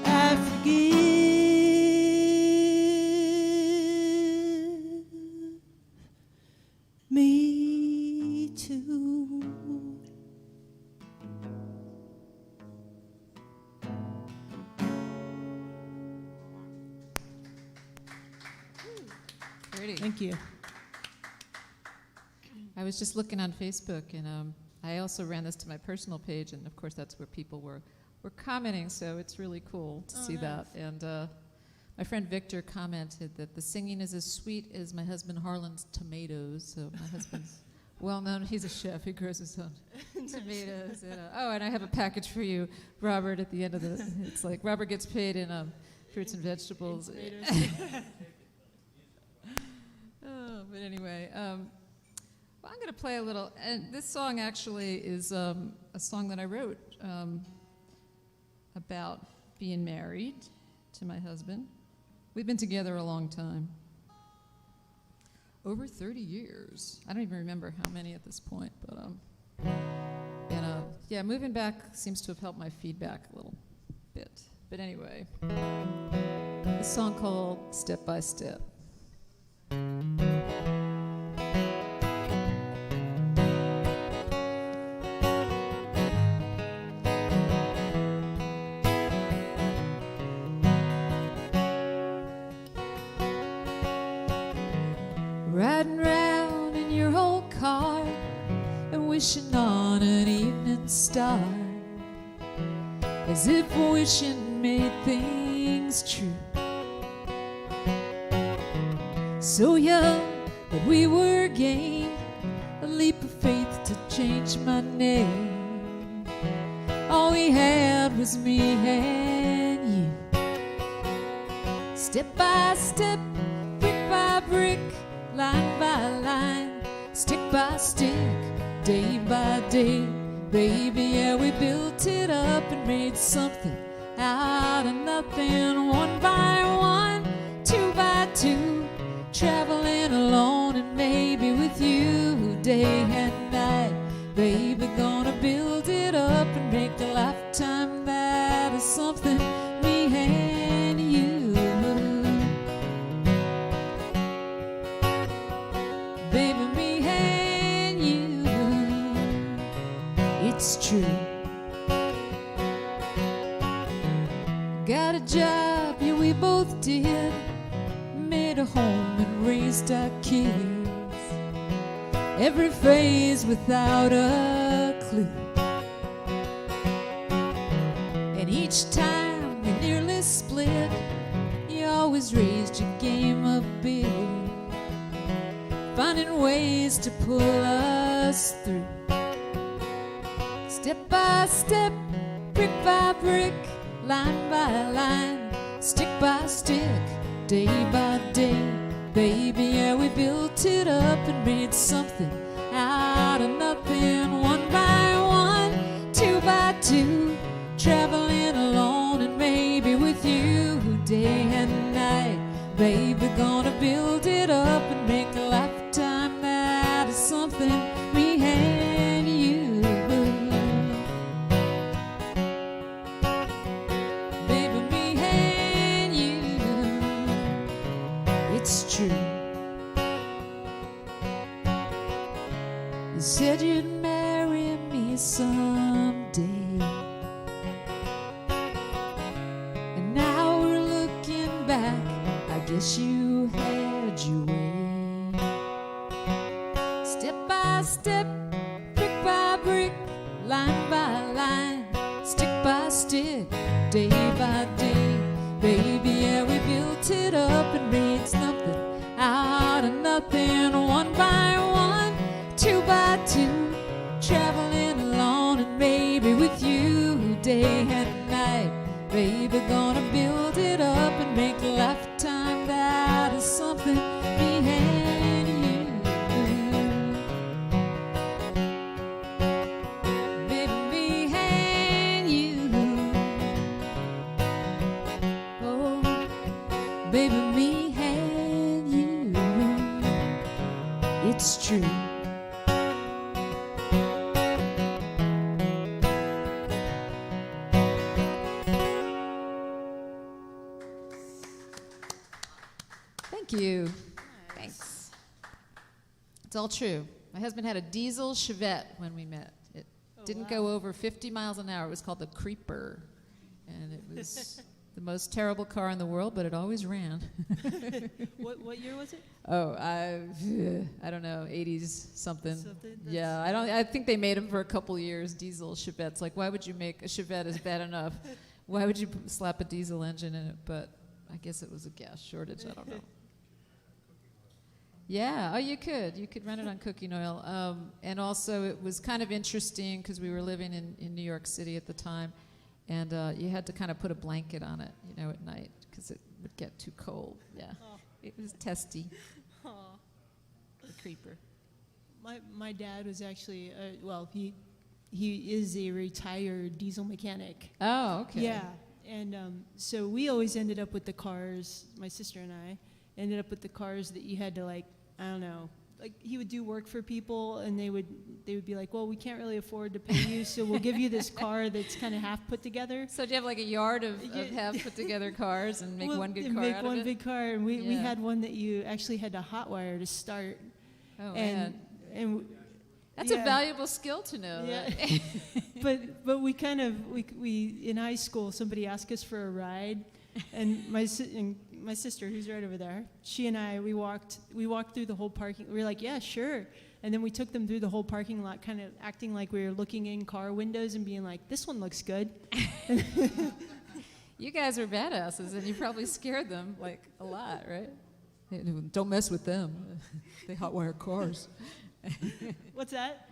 I forgive. Me too. Pretty. Thank you. I was just looking on Facebook, and I also ran this to my personal page, and of course that's where people were commenting, so it's really cool to see that. And my friend Victor commented that the singing is as sweet as my husband Harlan's tomatoes. So my husband's well known, he's a chef, he grows his own tomatoes. And, and I have a package for you, Robert, at the end of the, it's like Robert gets paid in fruits and vegetables. But anyway, well, I'm going to play a little, and this song actually is a song that I wrote about being married to my husband. We've been together a long time, over 30 years. I don't even remember how many at this point, but yeah, moving back seems to have helped my feedback a little bit. But anyway, a song called Step by Step. Riding round in your old car and wishing on an evening star, as if wishing made things true. So young, but we were game, a leap of faith to change my name. All we had was me and you. Step by step, brick by brick, line by line, stick by stick, day by day, Baby, yeah, we built it up and made something out of nothing. One by one, two by two, traveling alone and maybe with you day and night. Baby, gonna build it up and make a lifetime that is something me and you. Baby, me and you, it's true. Got a job, yeah, we both did. Made a home and raised our kids. Every phase without a clue. And each time we nearly split, you always raised your game a bit, finding ways to pull us through. Step by step, brick by brick, line by line, stick by stick, day by day. Baby, yeah, we built it up and made something out of nothing. One by one, two by two, traveling alone and maybe with you day and night. Baby, gonna build it up and make a lifetime that is something me and you. Baby, me and you, it's true. You said you'd marry me someday, and now we're looking back, I guess you had your way. Step by step, brick by brick, line by line, stick by stick, day by day. Baby, yeah, we built it up and made something out of nothing. One by one, two by two, traveling alone and maybe with you day and night. Baby, gonna build it up and make a lifetime that is something me and you. Baby, me and you. Oh, baby, me and you. It's true. Thank you. Thanks. It's all true. My husband had a diesel Chevette when we met. It didn't go over 50 miles an hour. It was called the Creeper. And it was the most terrible car in the world, but it always ran. What year was it? Oh, I don't know, 80s something. Something? Yeah, I think they made them for a couple years, diesel Chevettes. Like, why would you make a Chevette is bad enough? Why would you slap a diesel engine in it? But I guess it was a gas shortage. I don't know. Yeah, oh, you could run it on cooking oil. And also it was kind of interesting because we were living in New York City at the time, and you had to kind of put a blanket on it, you know, at night because it would get too cold. Yeah, it was testy. The Creeper. My dad was actually, he is a retired diesel mechanic. Oh, okay. Yeah, and so we always ended up with the cars, my sister and I, ended up with the cars that you had to, like, I don't know, like he would do work for people and they would be like, well, we can't really afford to pay you, so we'll give you this car that's kind of half put together. So do you have like a yard of half put together cars and make one good car make out one of it? big car, and we had one that you actually had to hotwire to start. Oh, man. And that's a valuable skill to know. Yeah. Right? but we kind of we in high school, somebody asked us for a ride, and my sister, who's right over there, she and I, we walked through the whole parking. We were like, yeah, sure. And then we took them through the whole parking lot, kind of acting like we were looking in car windows and being like, this one looks good. You guys are badasses, and you probably scared them like a lot, right? Don't mess with them. They hotwire cars. What's that?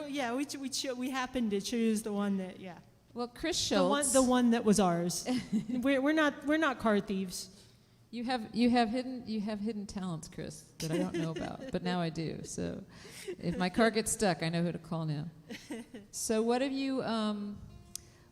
Yeah, we happened to choose the one that, yeah. Well, Kris Shultz. The one that was ours. we're not car thieves. You have hidden talents, Kris, that I don't know about, but now I do. So, if my car gets stuck, I know who to call now. So, what have you?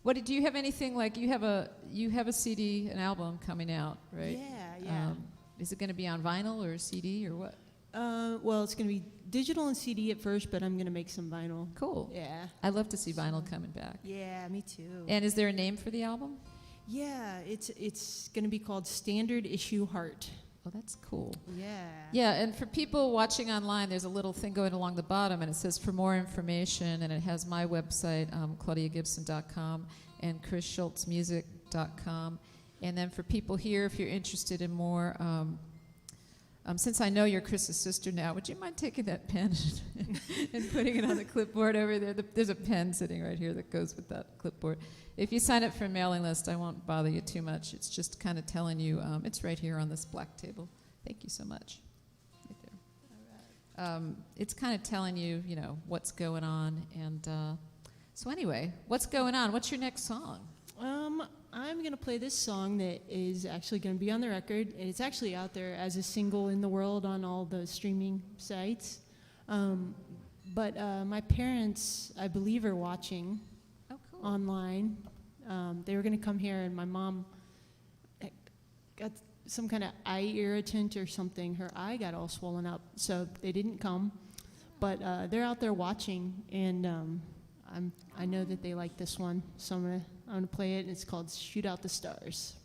What do you have anything like? You have a CD, an album coming out, right? Yeah. Is it going to be on vinyl or CD or what? Well, it's going to be digital and CD at first, but I'm going to make some vinyl. Cool. Yeah. I love to see vinyl coming back. Yeah, me too. And is there a name for the album? Yeah, it's going to be called Standard Issue Heart. Oh, that's cool. Yeah. Yeah, and for people watching online, there's a little thing going along the bottom, and it says for more information, and it has my website, claudiagibson.com, and krisschultzmusic.com. And then for people here, if you're interested in more, since I know you're Kris's sister now, would you mind taking that pen and putting it on the clipboard over there? There's a pen sitting right here that goes with that clipboard. If you sign up for a mailing list, I won't bother you too much. It's just kind of telling you, it's right here on this black table. Thank you so much. Right there. All right. It's kind of telling you, what's going on. And so anyway, what's going on? What's your next song? I'm going to play this song that is actually going to be on the record. And it's actually out there as a single in the world on all the streaming sites. But my parents, I believe, are watching online. They were going to come here, and my mom got some kind of eye irritant or something. Her eye got all swollen up, so they didn't come. But they're out there watching, and I know that they like this one, so I'm gonna play it. And it's called "Shoot Out the Stars."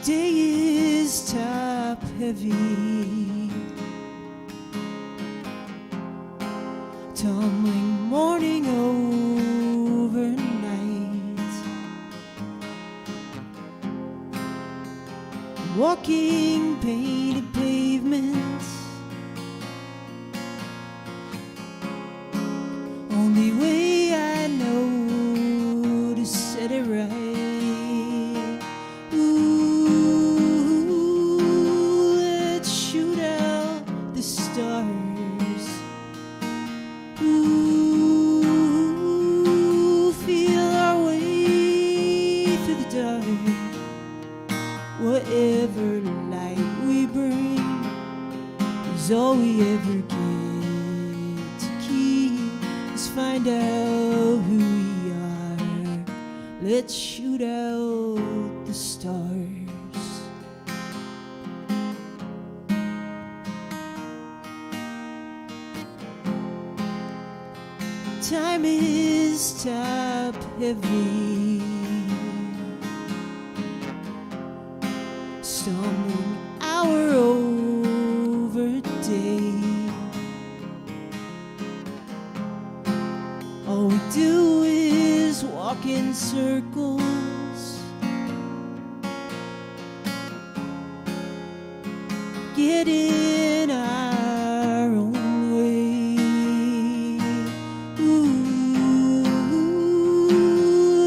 Day is top heavy, tumbling morning overnight, walking painted pavements, only way I know to set it right. Whatever light we bring is all we ever get to keep. Let's find out who we are. Let's shoot out the stars. Time is top heavy, stumbling hour over day. All we do is walk in circles, get in our own way. Ooh,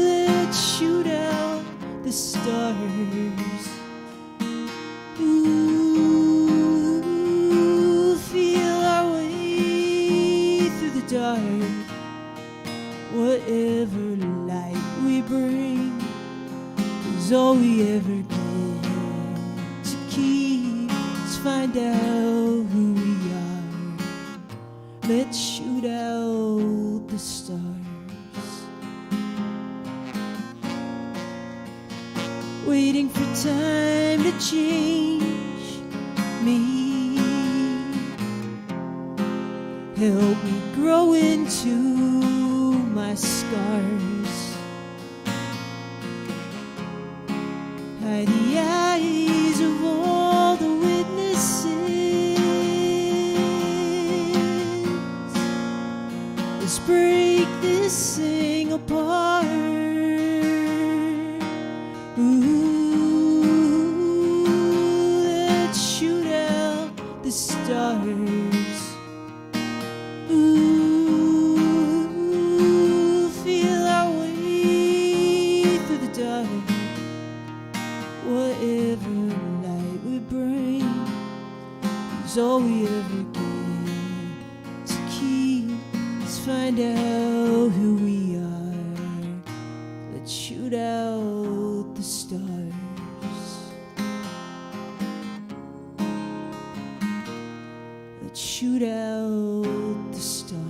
let's shoot out the stars. Whatever light we bring is all we ever get to keep. Let's find out who we are. Let's shoot out the stars. Waiting for time to change me, help me grow into my scars, hide the eyes of all the witnesses. Let's break this thing apart. Ooh, let's shoot out the stars. Ooh, feel our way through the dark. find out who we are. Let's shoot out the stars. Let's shoot out the stars.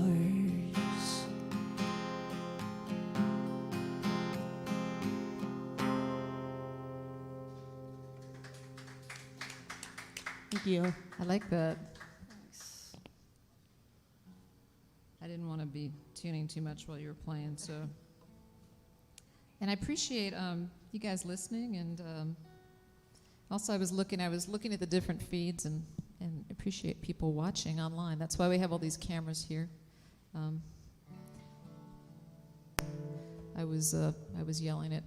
Thank you. I like that. I didn't want to be tuning too much while you were playing, so. And I appreciate you guys listening, and also I was looking at the different feeds and appreciate people watching online. That's why we have all these cameras here. I was yelling at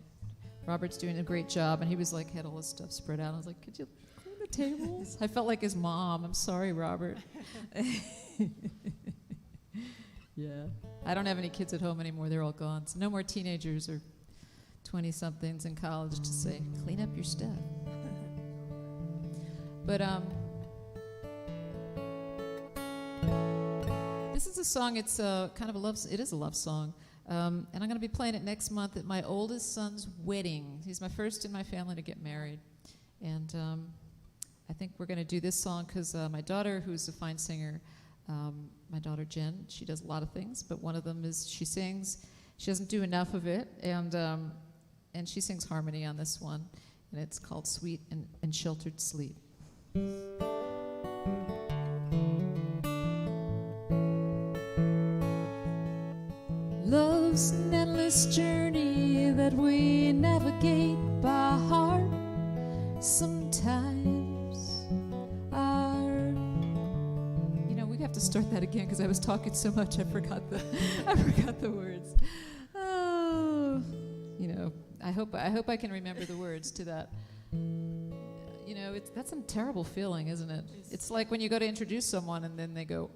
Robert's doing a great job, and he was like had all this stuff spread out. I was like, could you clean the tables? I felt like his mom. I'm sorry, Robert. Yeah. I don't have any kids at home anymore. They're all gone. So no more teenagers or 20-somethings in college to say, clean up your stuff. But this is a song. It's kind of it is a love song. And I'm going to be playing it next month at my oldest son's wedding. He's my first in my family to get married. And I think we're going to do this song because my daughter, who's a fine singer, my daughter Jen, she does a lot of things, but one of them is she sings. She doesn't do enough of it, and she sings harmony on this one, and it's called Sweet and Sheltered Sleep. Love's an endless journey that we navigate by heart. Sometimes we have to start that again because I was talking so much I forgot the words. Oh, I hope I can remember the words to that. That's a terrible feeling, isn't it? It's like when you go to introduce someone and then they go.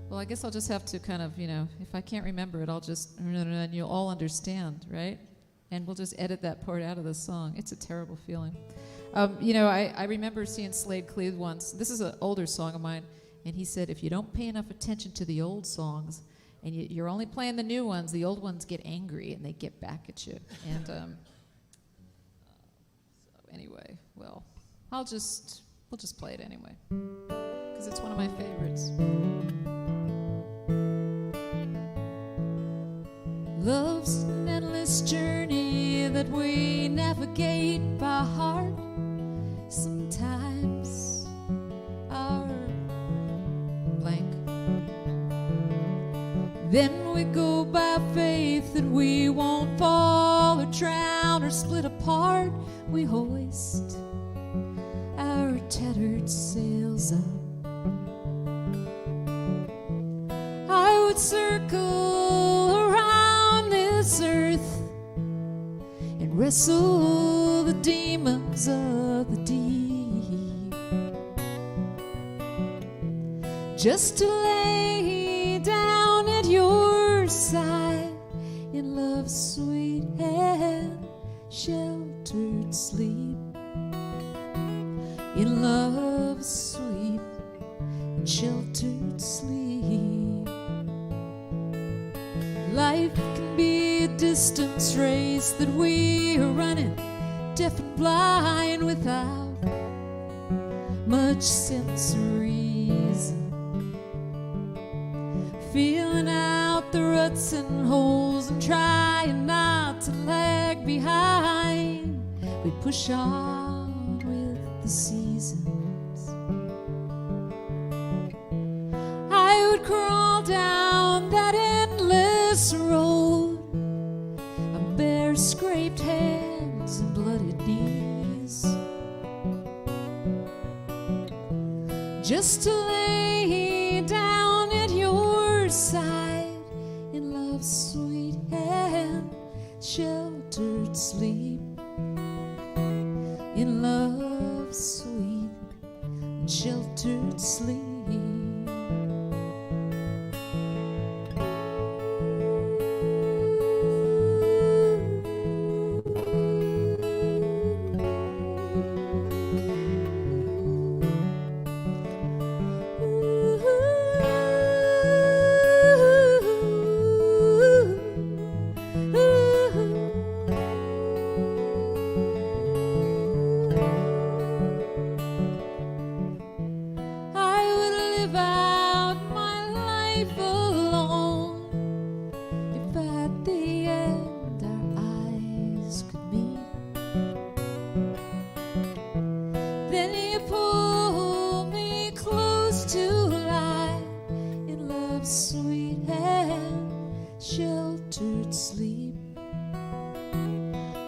Well, I guess I'll just have to kind of, if I can't remember it, I'll just, and you'll all understand, right? And we'll just edit that part out of the song. It's a terrible feeling. I remember seeing Slade Cleave once. This is an older song of mine, and he said, if you don't pay enough attention to the old songs, and you're only playing the new ones, the old ones get angry and they get back at you. And so anyway, well, we'll just play it anyway, because it's one of my favorites. Love's an endless journey that we navigate by heart. Sometimes our blank. Then we go by faith that we won't fall or drown or split apart. We hoist our tattered sails up. I would circle around this earth and wrestle the demons of the deep, just to lay down at your side in love's sweet and sheltered sleep, in love's sweet and sheltered sleep. Life can be a distance race that we are running, deaf and blind, without much sense or reason, feeling out the ruts and holes and trying not to lag behind. We push on with the seasons. I would crawl down that endless road on bare scraped hands and bloodied knees, just to lay down at your side in love's sweet and sheltered sleep, in love's sweet and sheltered sleep. live out my life alone. If at the end our eyes could meet, then you pull me close to lie in love's sweet and sheltered sleep.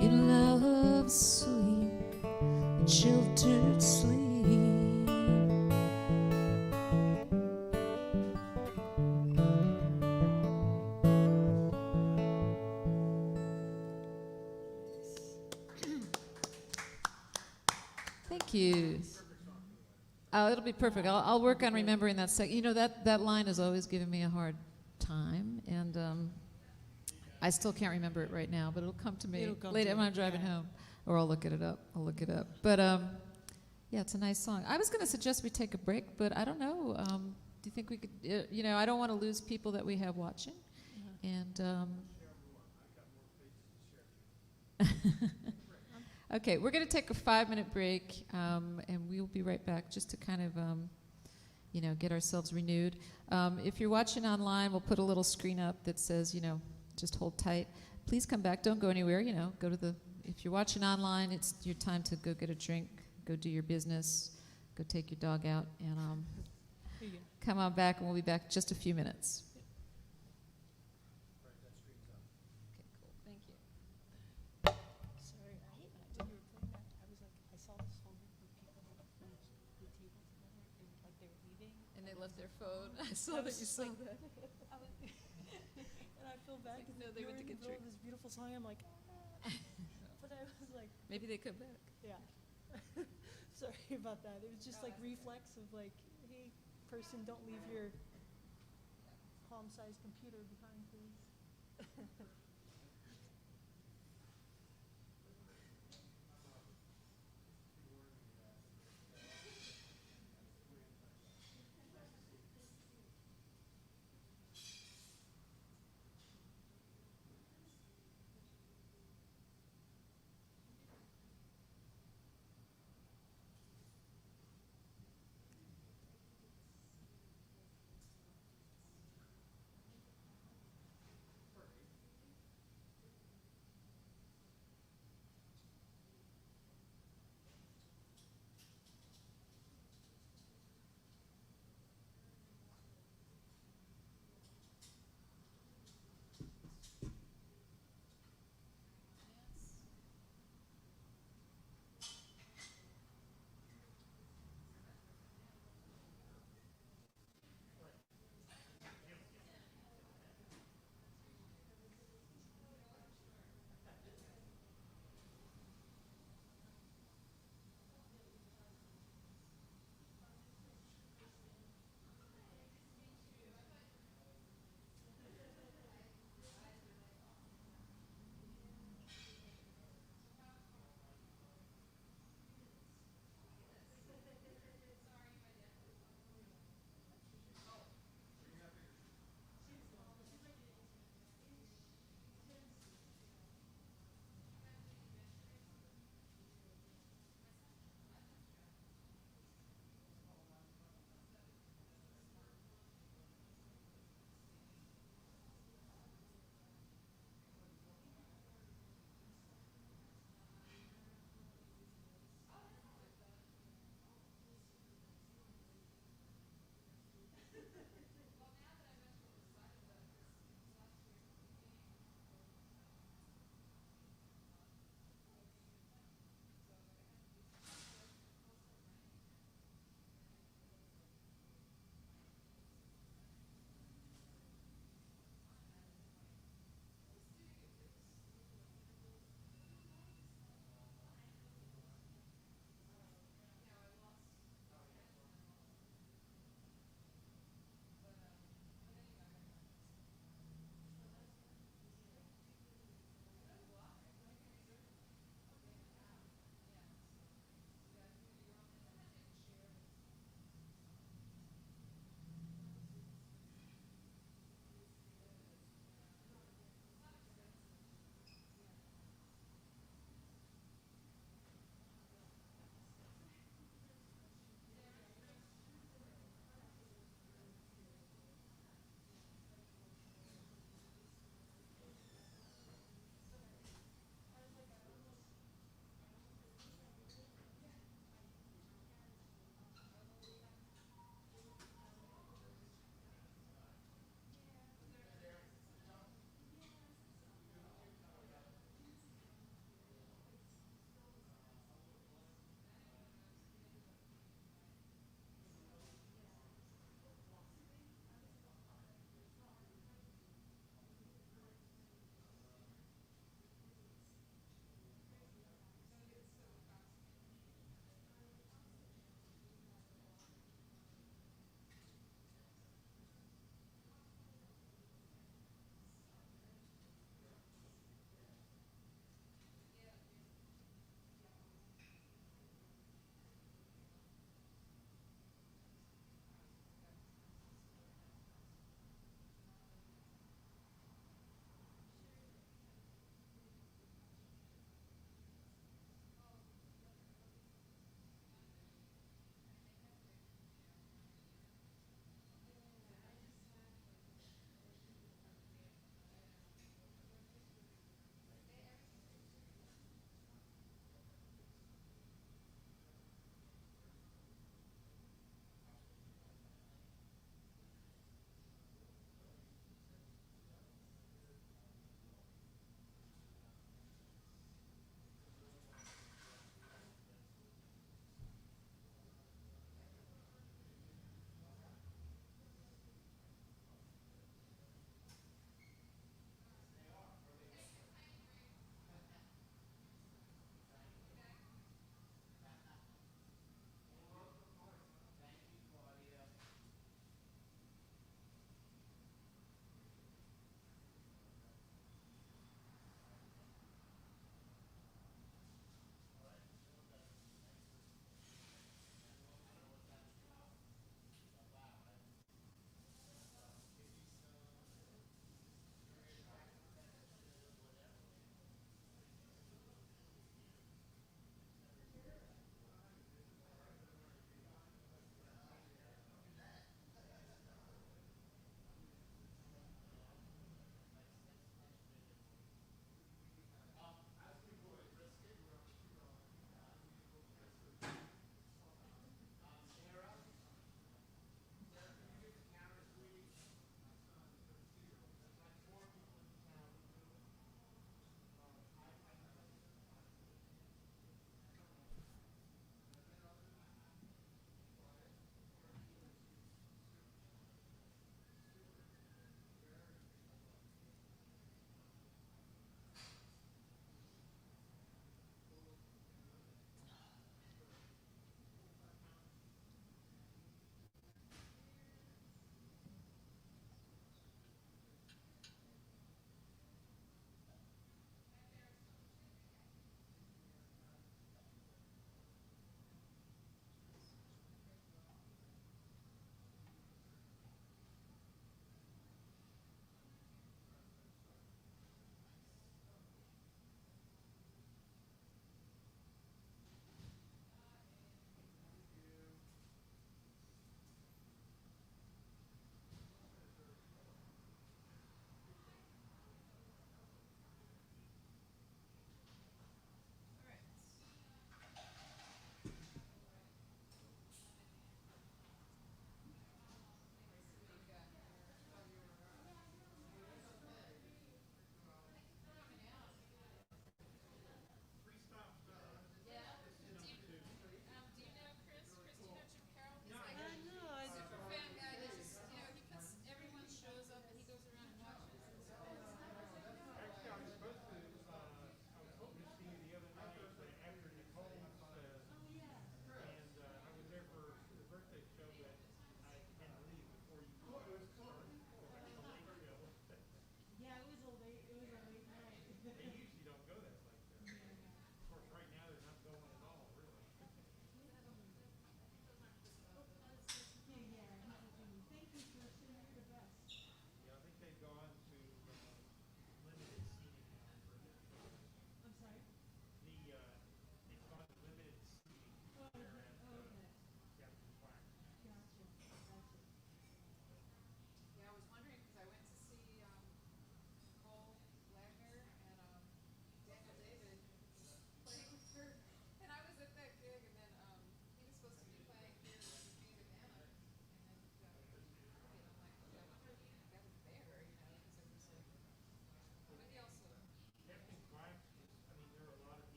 In love's sweet and sheltered sleep. Thank you. Oh, it'll be perfect. I'll work on remembering that second. You know, that line has always given me a hard time, and I still can't remember it right now, but it'll come to me later when I'm driving home, or I'll look it up. But yeah, it's a nice song. I was going to suggest we take a break, but I don't know. Do you think we could? You know, I don't want to lose people that we have watching, and. Okay, we're going to take a 5-minute break, and we'll be right back just to kind of, you know, get ourselves renewed. If you're watching online, we'll put a little screen up that says, you know, just hold tight. Please come back. Don't go anywhere. You know, go to the. If you're watching online, it's your time to go get a drink, go do your business, go take your dog out, and come on back, and we'll be back in just a few minutes. Left their phone. I saw that you saw that. And I feel bad because no, they went to get drinks. This beautiful song. I'm like, but I was like, maybe they come back. Yeah. Sorry about that. It was just like reflex of like, hey, person, don't leave your palm-sized computer behind, please.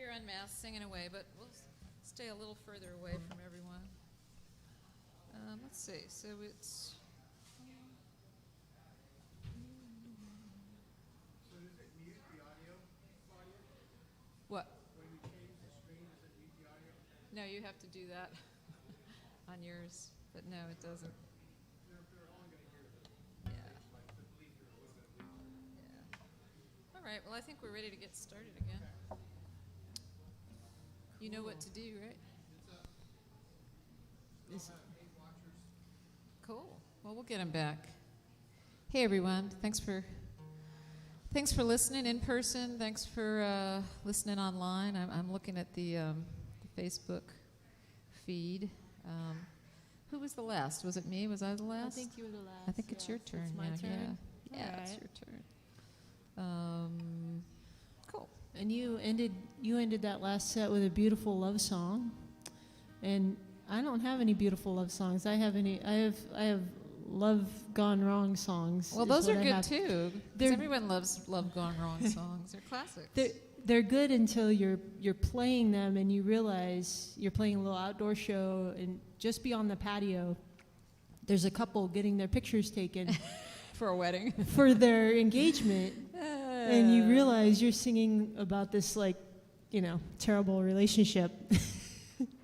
you're unmasked, singing away, but we'll stay a little further away from everyone. Let's see. So it's. So does it mute the audio? What? When you change the screen, does it mute the audio? No, you have to do that on yours, but no, it doesn't. They're only going to hear it. Yeah. Like the bleeper or whatever. Yeah. All right. Well, I think we're ready to get started again. You know what to do, right? Cool. Well, we'll get him back. Hey, everyone. Thanks for listening in person. Thanks for listening online. I'm looking at the Facebook feed. Who was the last? Was it me? Was I the last? I think you were the last. I think it's your turn. It's my yeah, turn. Yeah, yeah, it's Alright. your turn. Cool. And you ended that last set with a beautiful love song, and I don't have any beautiful love songs. I have love gone wrong songs. Well, is those what are I good have. too. 'Cause They're- everyone loves love gone wrong songs. They're classics. They're good until you're playing them and you realize you're playing a little outdoor show, and just beyond the patio, there's a couple getting their pictures taken For a wedding. for their engagement, and you realize you're singing about this terrible relationship.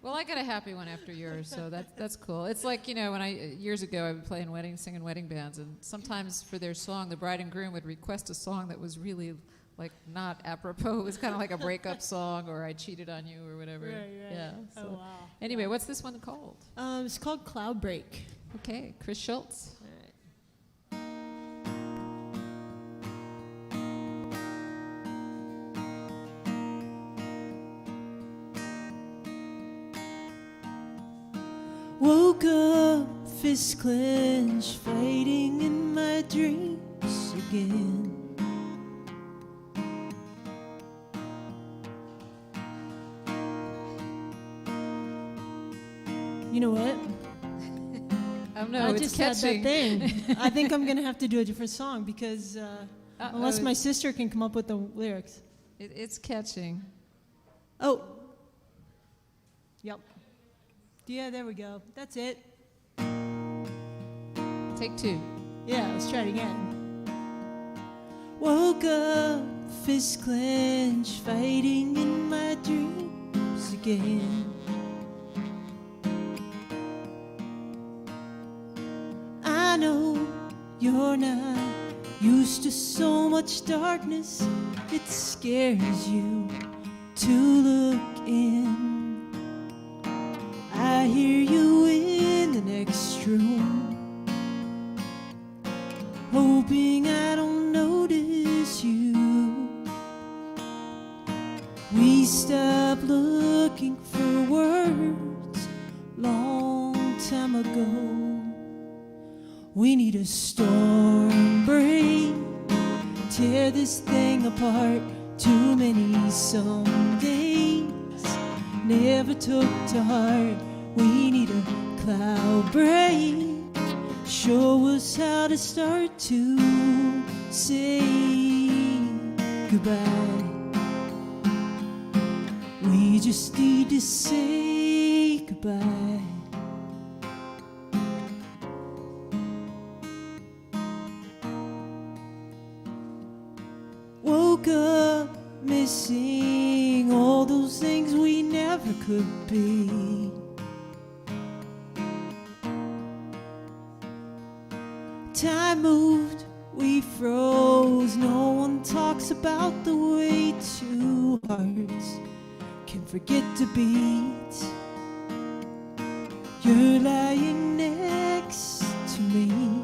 Well, I got a happy one after yours, so that's cool. It's like, when years ago I would play in weddings, singing wedding bands, and sometimes for their song, the bride and groom would request a song that was really not apropos. It was kind of like a breakup song, or I cheated on you, or whatever. Right. Yeah. Oh So. wow. Anyway, what's this one called? It's called Cloud Break. Okay, Kris Shultz. Woke up, fist clenched, fighting in my dreams again. You know what? Oh no, I it's just catching. had that thing. I think I'm gonna have to do a different song because unless my sister can come up with the lyrics. It's catching. Oh. Yep. Yeah, there we go. That's it. Take two. Yeah, let's try it again. Woke up, fist clenched, fighting in my dreams again. I know you're not used to so much darkness, it scares you to look in. I hear you in the next room, hoping I don't notice you. We stopped looking for words long time ago. We need a storm break, tear this thing apart. Too many some days never took to heart. We need a cloud break, show us how to start to say goodbye. We just need to say goodbye. Woke up missing all those things we never could be. Time moved, we froze. No one talks about the way two hearts can forget to beat. You're lying next to me,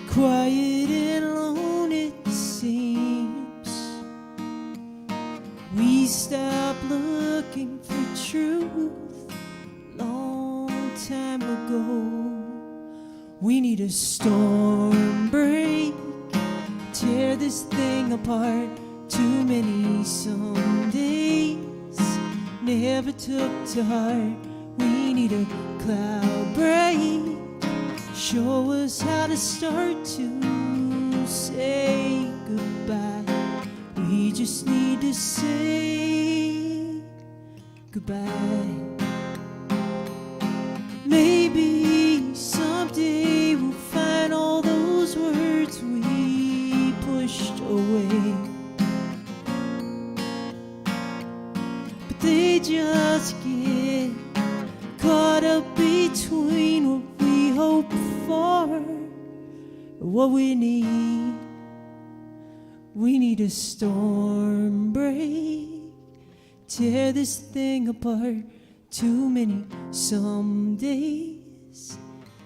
quiet and alone it seems. We stopped looking for truth long time ago. We need a storm break, tear this thing apart. Too many some days never took to heart. We need a cloud break, show us how to start to say goodbye. We just need to say goodbye. Maybe someday we'll find all those words we pushed away, but they just get caught up between what we hope for and what we need. We need a storm break, tear this thing apart. Too many some days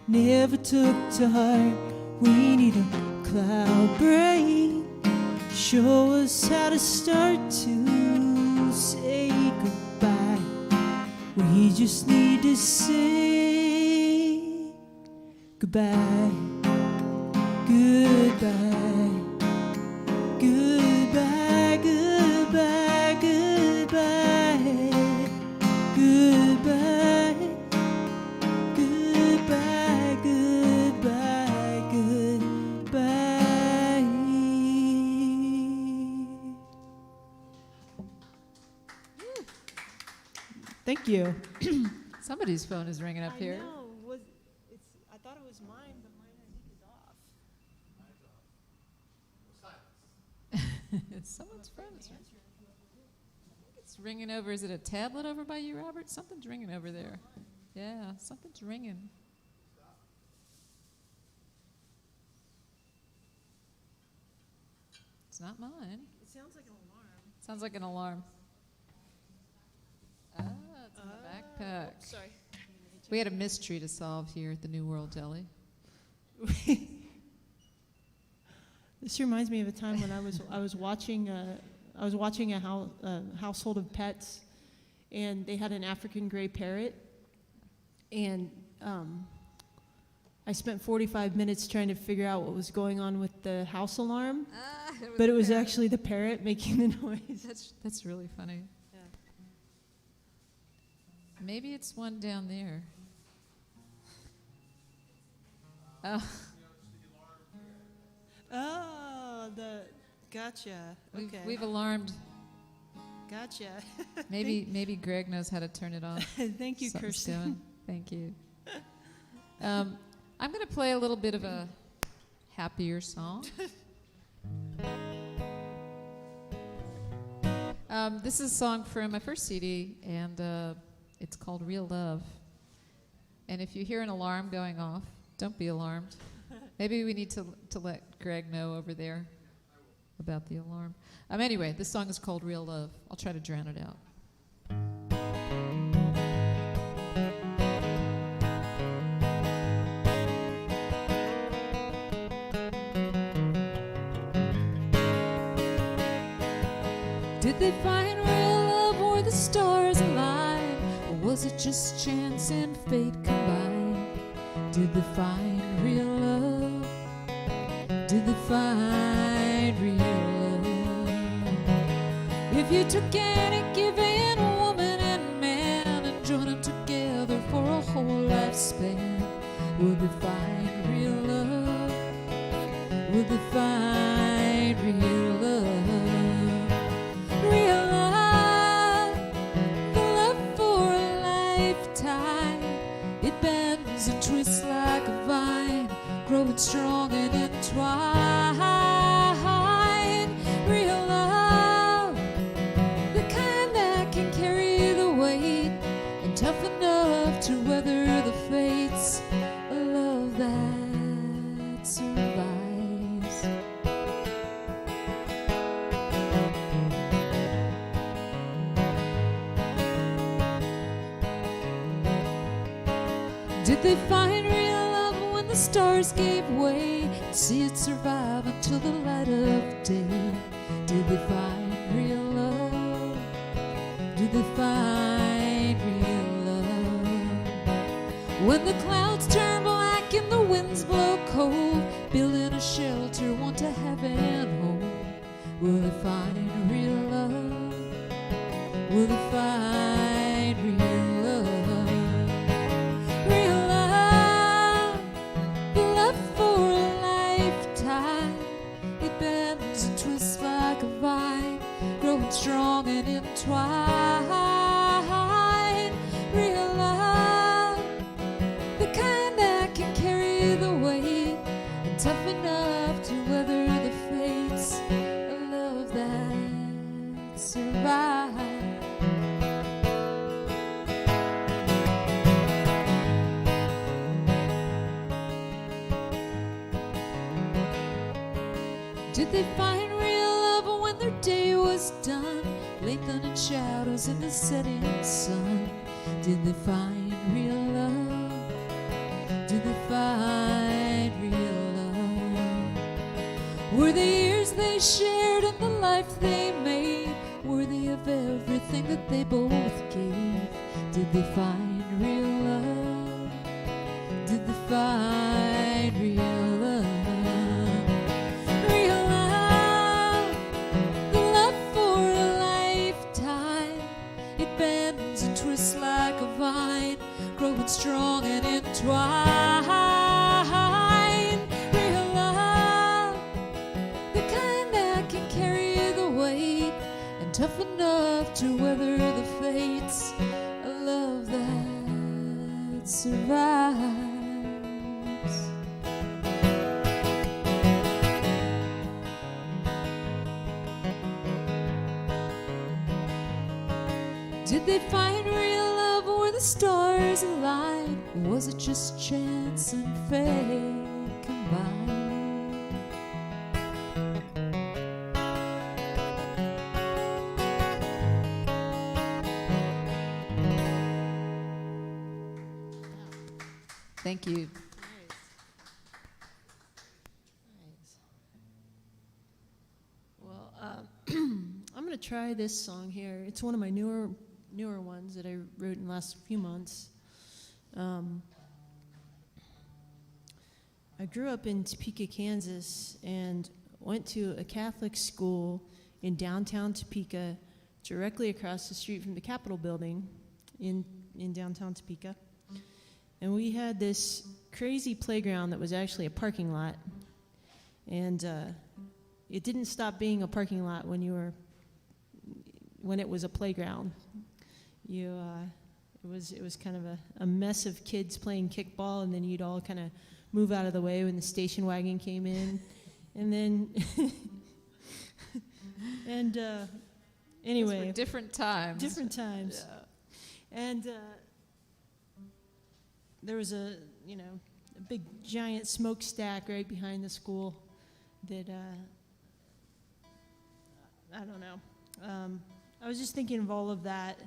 never took to heart. We need a cloud break, show us how to start to say goodbye. We just need to say goodbye, goodbye, goodbye, goodbye, goodbye, goodbye, goodbye, goodbye, goodbye. Thank you. Somebody's phone is ringing up here. I know. I thought it was mine, but mine I think is off. Someone's phone is ringing. It's ringing over. Is it a tablet over by you, Robert? Something's ringing over there. Yeah, something's ringing. It's not mine. It sounds like an alarm. Sounds like an alarm. Ah, it's in the backpack. Sorry. We had a mystery to solve here at the New World Deli. This reminds me of a time when I was watching a household of pets, and they had an African gray parrot, and I spent 45 minutes trying to figure out what was going on with the house alarm, but it was actually the parrot making the noise. That's really funny. Yeah. Maybe it's one down there. Oh, Oh, gotcha. Okay. we've alarmed. Gotcha. Maybe Greg knows how to turn it off. Thank you, Something's Kirsten. going. Thank you. I'm going to play a little bit of a happier song. This is a song from my first CD, and it's called Real Love. And if you hear an alarm going off, don't be alarmed. Maybe we need to let Greg know over there about the alarm. Anyway, this song is called Real Love. I'll try to drown it out. Did they find real love or the stars aligned? Or was it just chance and fate combined? Did they find real love? Did they find real love? If you took any given woman and man and joined them together for a whole lifespan, would they find real love? Would they find real love? Real love, the love for a lifetime. It bends and twists like a vine, growing strong and entwined. Real love, the kind that can carry the weight and tough enough to weather the fates. A love that survives. Did they find real love when the stars gave way? See it survive until the light of day. Did they find real love? Did they find real love? When the clouds turn black and the winds blow cold, building a shelter, want to have and hold. Will they find real love? Will they find real love? Real love, the love for a lifetime. It bends and twists like a vine, Did they find real love when their day was done, lengthening shadows in the setting sun? Did they find real love? Did they find real love? Were the years they shared and the life they made worthy of everything that they both gave? Did they find real love? Did they find real love? Real love, the love for a lifetime. It bends and twists like a vine, growing strong and entwined. Real love, the kind that can carry the weight and tough enough to weather the fates. A love that survives. Did they find real love? Were the stars aligned? Or was it just chance and fate combined? Thank you. Nice. Well, I'm going to try this song here. It's one of my newer ones that I wrote in the last few months. I grew up in Topeka, Kansas, and went to a Catholic school in downtown Topeka, directly across the street from the Capitol building in downtown Topeka. And we had this crazy playground that was actually a parking lot. And it didn't stop being a parking lot when it was a playground. It was kind of a mess of kids playing kickball, and then you'd all kind of move out of the way when the station wagon came in. And then anyway, Those were different times. Different times. Yeah. And there was a big giant smokestack right behind the school that I don't know. I was just thinking of all of that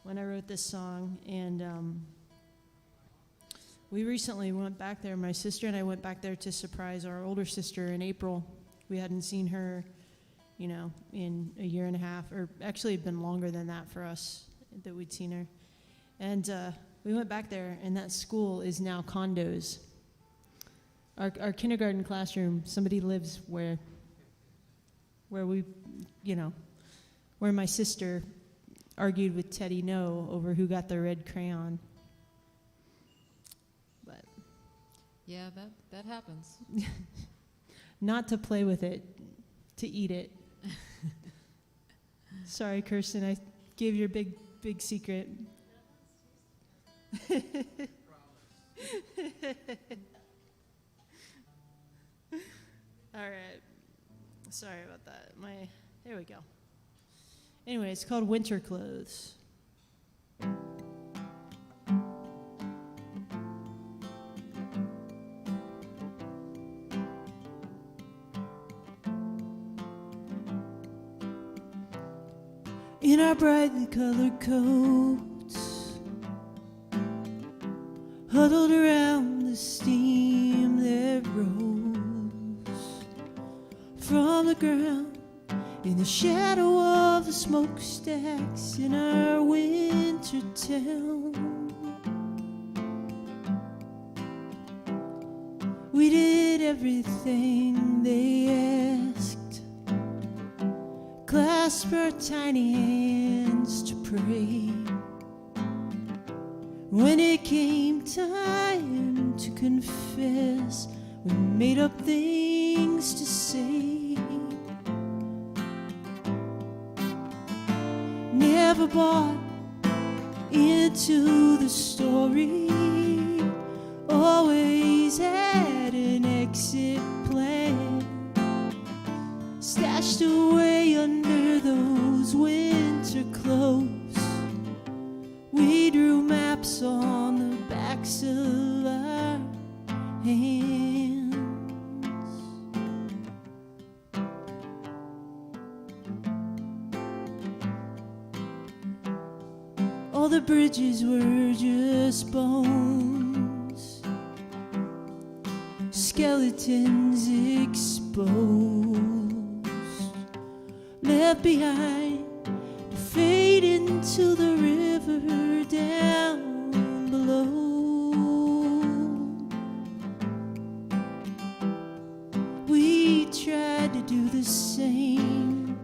when I wrote this song, and we recently went back there. My sister and I went back there to surprise our older sister in April. We hadn't seen her, in a year and a half, or actually it'd been longer than that for us that we'd seen her. And we went back there, and that school is now condos. Our kindergarten classroom, somebody lives where we, where my sister argued with Teddy No over who got the red crayon. But Yeah, that happens. not to play with it, to eat it. Sorry, Kirsten, I gave your big secret. All right. Sorry about that. There we go. Anyway, it's called Winter Clothes. In our brightly colored coats, huddled around the steam that rose from the ground in the shadow of the smokestacks in our winter town. We did everything they asked, clasped our tiny hands to pray. When it came time to confess, we made up things to say. Never bought into the story, always had an exit plan, stashed away under those winter clothes. We drew maps on the backs of our hands. the bridges were just bones, skeletons exposed, left behind to fade into the river down below. We tried to do the same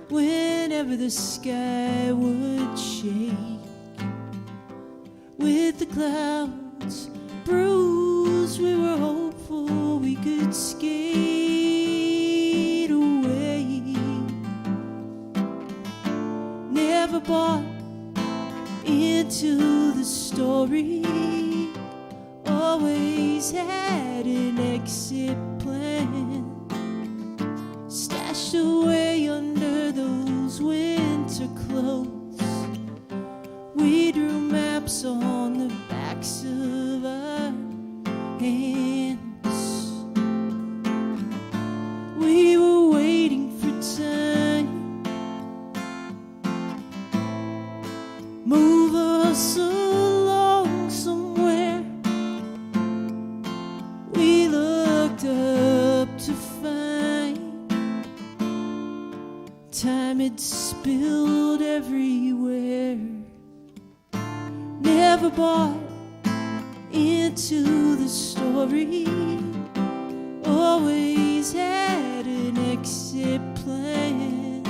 whenever the sky would shake, with the clouds bruised, we were hopeful we could skate away. Never bought into the story, always had an exit plan stashed away under those winter clothes. We drew maps on the backs of our hands. We were waiting for time, move us along somewhere. We looked up to find time had spilled everywhere. Never bought into the story, always had an exit plan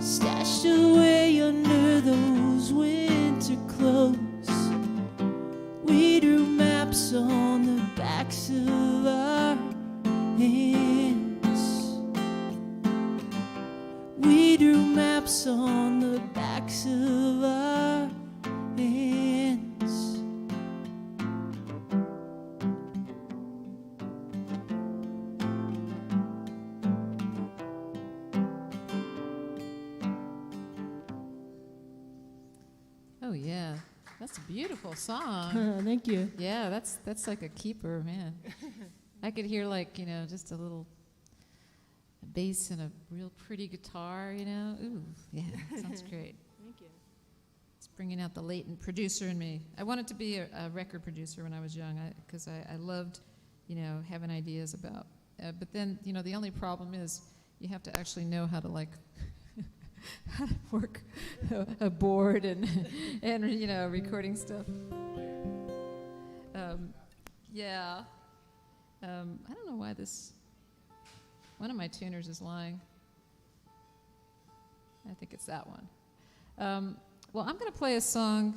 stashed away under those winter clothes. We drew maps on the backs of our hands. We drew maps on the backs of our hands. Oh yeah, that's a beautiful song. Thank you. Yeah, that's like a keeper, man. I could hear like, just a little bass and a real pretty guitar, Ooh, yeah, sounds great. Thank you. It's bringing out the latent producer in me. I wanted to be a record producer when I was young because I loved, having ideas about. But then, the only problem is you have to actually know how to how to work a board and recording stuff. Yeah. I don't know why one of my tuners is lying. I think it's that one. Well, I'm going to play a song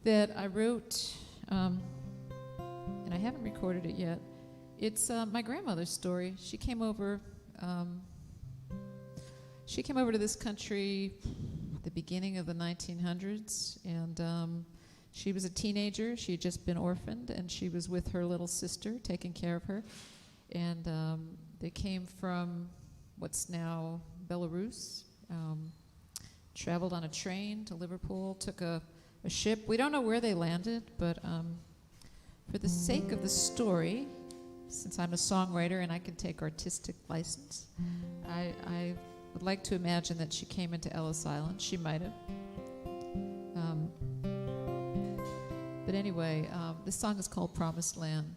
that I wrote, and I haven't recorded it yet. It's my grandmother's story. She came over to this country at the beginning of the 1900s, and she was a teenager. She had just been orphaned, and she was with her little sister, taking care of her. And they came from what's now Belarus, traveled on a train to Liverpool, took a ship. We don't know where they landed, but for the sake of the story, since I'm a songwriter and I can take artistic license, I would like to imagine that she came into Ellis Island. She might have. But anyway, this song is called Promised Land.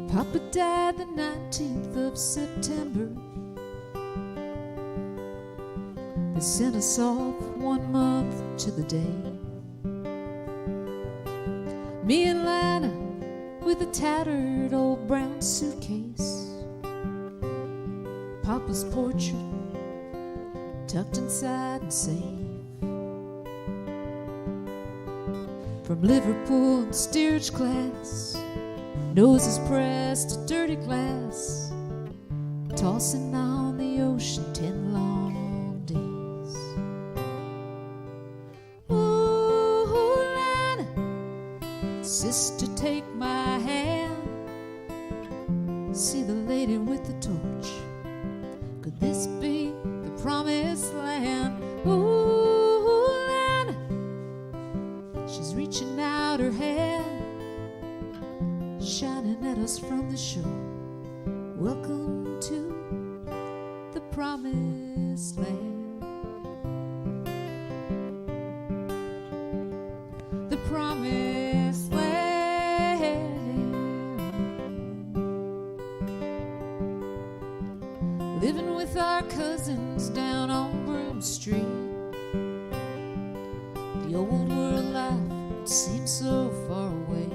Papa died the 19th of September. They sent us off 1 month to the day. Me and Lana with a tattered old brown suitcase, Papa's portrait tucked inside and safe. From Liverpool in steerage class, noses pressed to dirty glass, tossing on the ocean 10 long days. Ooh, Lana, sister, take my hand. See the lady with the torch. Could this be the promise welcome to the promised land. The promised land. Living with our cousins down on Broom Street. The old world life seems so far away.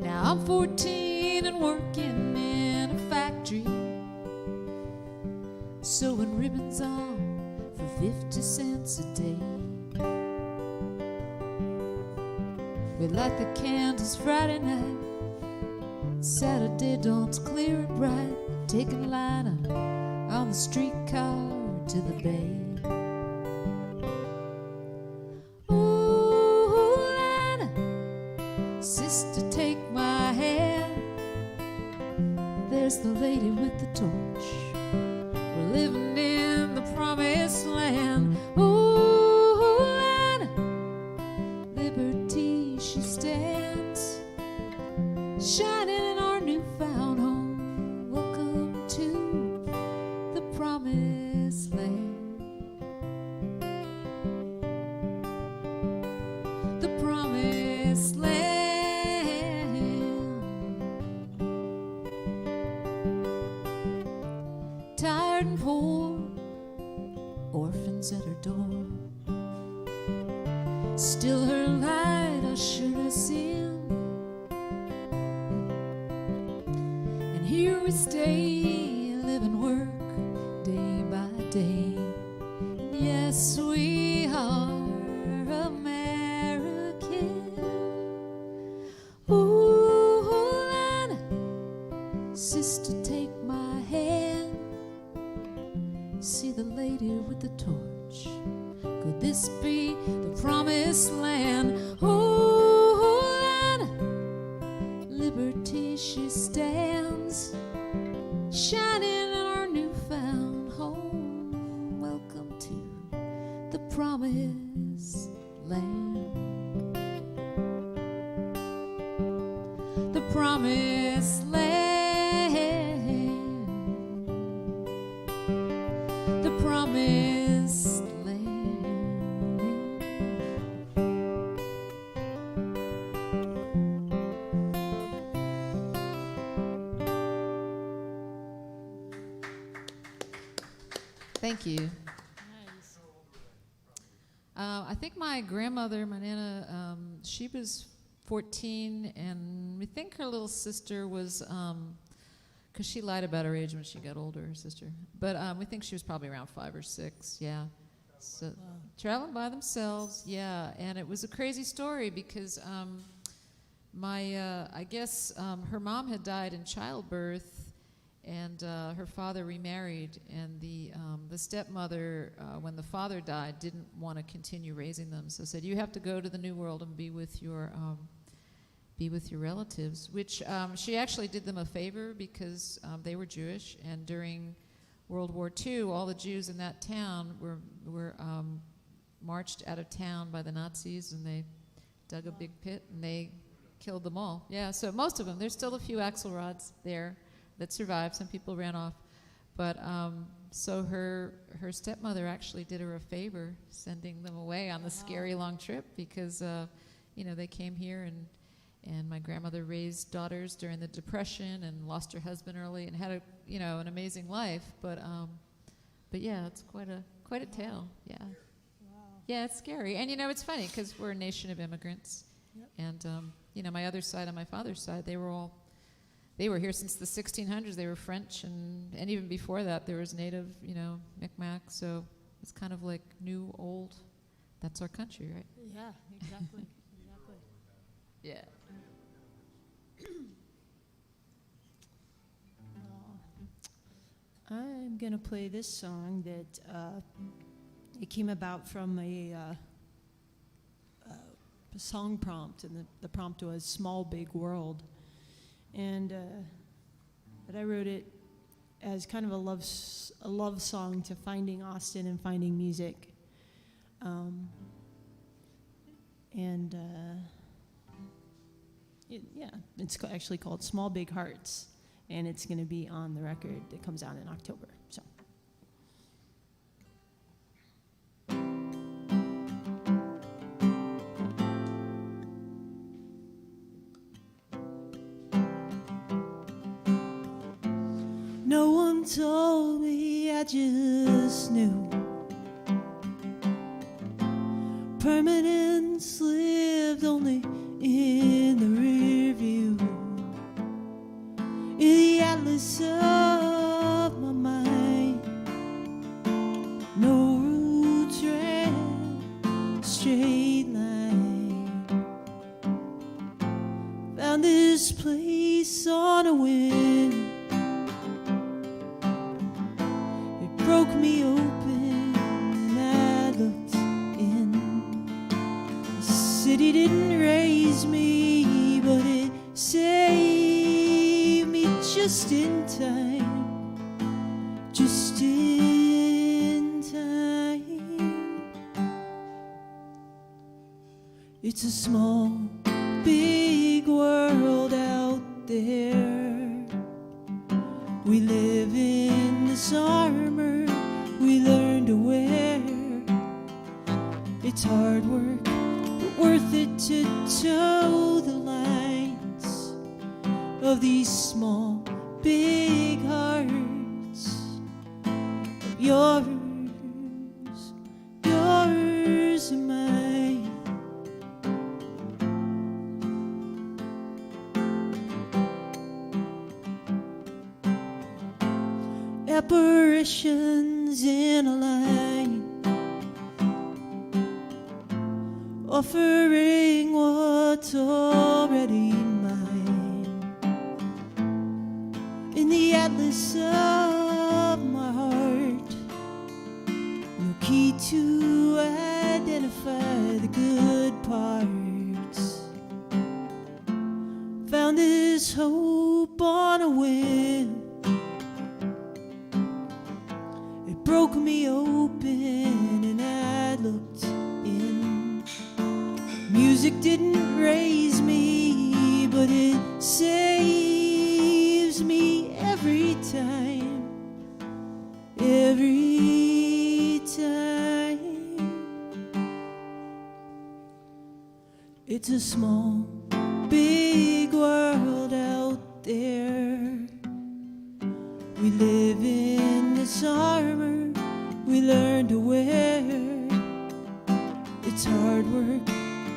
Now I'm 14 and working in a factory, sewing ribbons on for 50 cents a day. We light the candles Friday night, Saturday dawn's clear and bright, taking a line up on the streetcar to the bay. Ooh, Lana, sister, take my hand. There's the lady with the torch. We're living in the promised land. Ooh, Lana, liberty she stands, shining in our newfound home. Welcome to the promised land. The promised land. Tired and poor, orphans at her door. Still her light ushered us in. And here we stay, live and work day by day. Yes, we are American. Ooh, Lana, sister, take my hand. See the lady with the torch. Could this be the promised land? Ooh, Lana, liberty she stands, shining in our newfound home. Welcome to the promised land. The promised land. The promised land. Thank you. Nice. I think my grandmother, my Nana, she was 14, and we think her little sister was, because she lied about her age when she got older, her sister. But we think she was probably around 5 or 6, yeah. So traveling by themselves, yeah. And it was a crazy story because I guess her mom had died in childbirth, and her father remarried, and the stepmother, when the father died, didn't want to continue raising them, so said, "You have to go to the New World and be with your relatives," which she actually did them a favor because they were Jewish, and during World War II, all the Jews in that town were marched out of town by the Nazis, and they dug a big pit and they killed them all. Yeah, so most of them. There's still a few Axelrods there that survived. Some people ran off, but so her stepmother actually did her a favor, sending them away on the scary long trip because they came here, and my grandmother raised daughters during the Depression and lost her husband early and had an amazing life. But yeah, it's quite a tale. Yeah. Wow. Yeah, it's scary, and it's funny because we're a nation of immigrants, Yep. and my other side, on my father's side, they were here since the 1600s. They were French, and even before that, there was native, Micmac. So it's kind of like new, old. That's our country, right? Yeah, exactly. Exactly. Yeah. I'm going to play this song that it came about from a song prompt, and the prompt was Small Big World. And but I wrote it as kind of a love song to finding Austin and finding music. it's actually called Small Big Hearts, and it's going to be on the record that comes out in October. So. No one told me, I just knew. Permanence lived only in the rear view. In the atlas of my mind, no roots ran straight line. Found this place on a whim. Broke me open and I looked in. The city didn't raise me, but it saved me just in time. Just in time. It's a small, big world out there. We live in this armor we learn to wear. It's hard work, but worth it to toe the lines of these small, big hearts of yours, yours and mine. Apparitions in a line, offering what's already mine. In the atlas of my heart, no key to identify the good parts. Found this hope on a whim. Broke me open and I looked in. Music didn't raise me, but it saves me every time. Every time. It's a small, big world out there. We live in this armor we learn to wear. It's hard work,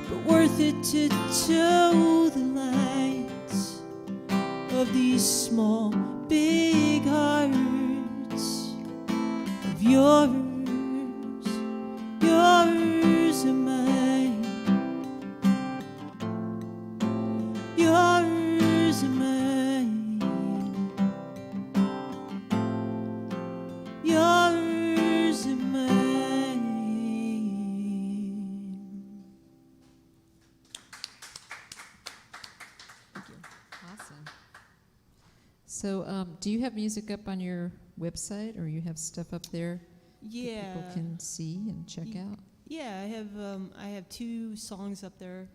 but worth it to toe the lines of these small, big hearts of yours, yours and mine. Yours and mine. Yours and mine. Thank you. Awesome. So, do you have music up on your website, or you have stuff up there Yeah. that people can see and check out? Yeah, I have 2 songs up there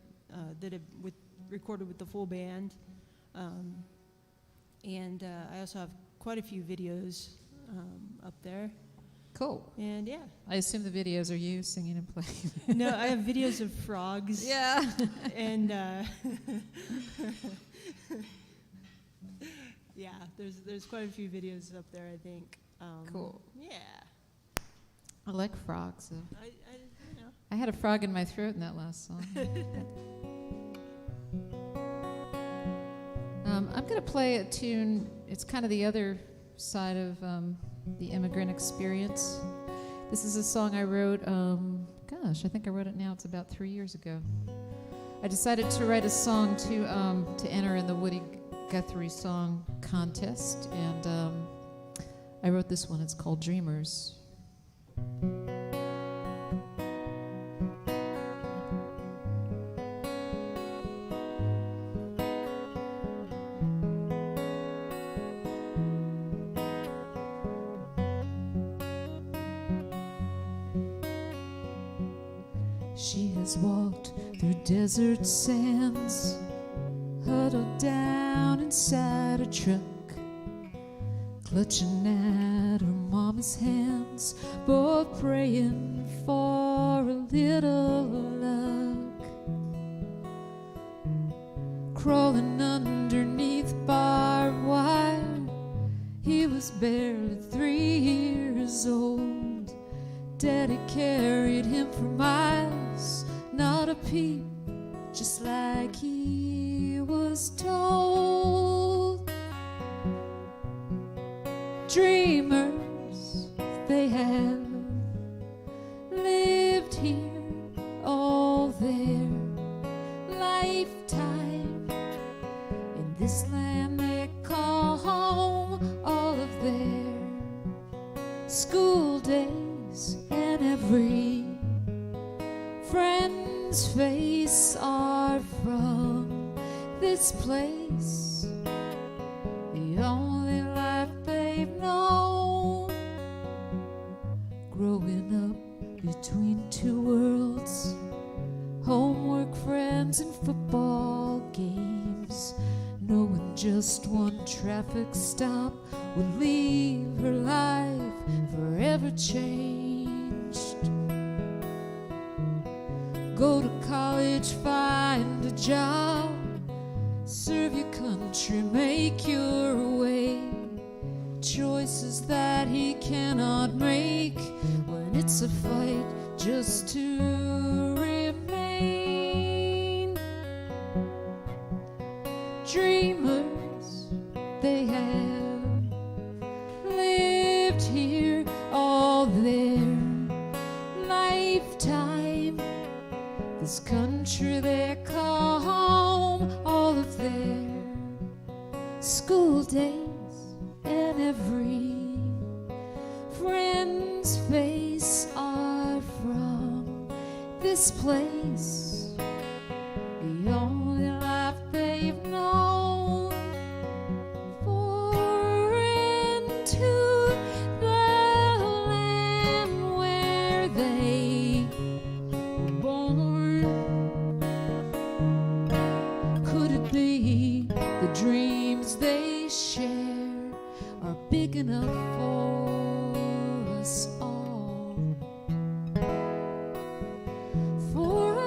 that have recorded with the full band, and I also have quite a few videos up there. Cool. And yeah, I assume the videos are you singing and playing. no, I have videos of frogs. Yeah. And yeah, there's quite a few videos up there, I think. Cool. Yeah. I like frogs. So. You know. I had a frog in my throat in that last song. I'm going to play a tune. It's kind of the other side of the immigrant experience. This is a song I wrote, I think I wrote it now. It's about 3 years ago. I decided to write a song to enter in the Woody Guthrie Song Contest, and I wrote this one. It's called Dreamers. She has walked through desert sands huddled down inside a truck, clutching at her mama's hands, both praying for a little luck. Crawling underneath barbed wire, he was barely 3 years old. Daddy carried him for miles, not a peep, just like he was told. Dreamers, they have lived here all their lifetime, in this land they call home. All of their school days and every friend's face are from this place, the only life they've known. Growing up between two worlds, homework, friends, and football games, knowing just one traffic stop would leave her life forever changed. Go to college, find a job, serve your country, make your way. Choices that he cannot make when it's a fight just to remain. Dreamers, they have lived here all their lifetime, this country they call home. All of their school days and every friend's face are from this place, the only life they've known. For into the land where they were born, could it be the dreams they share are big enough for us all? For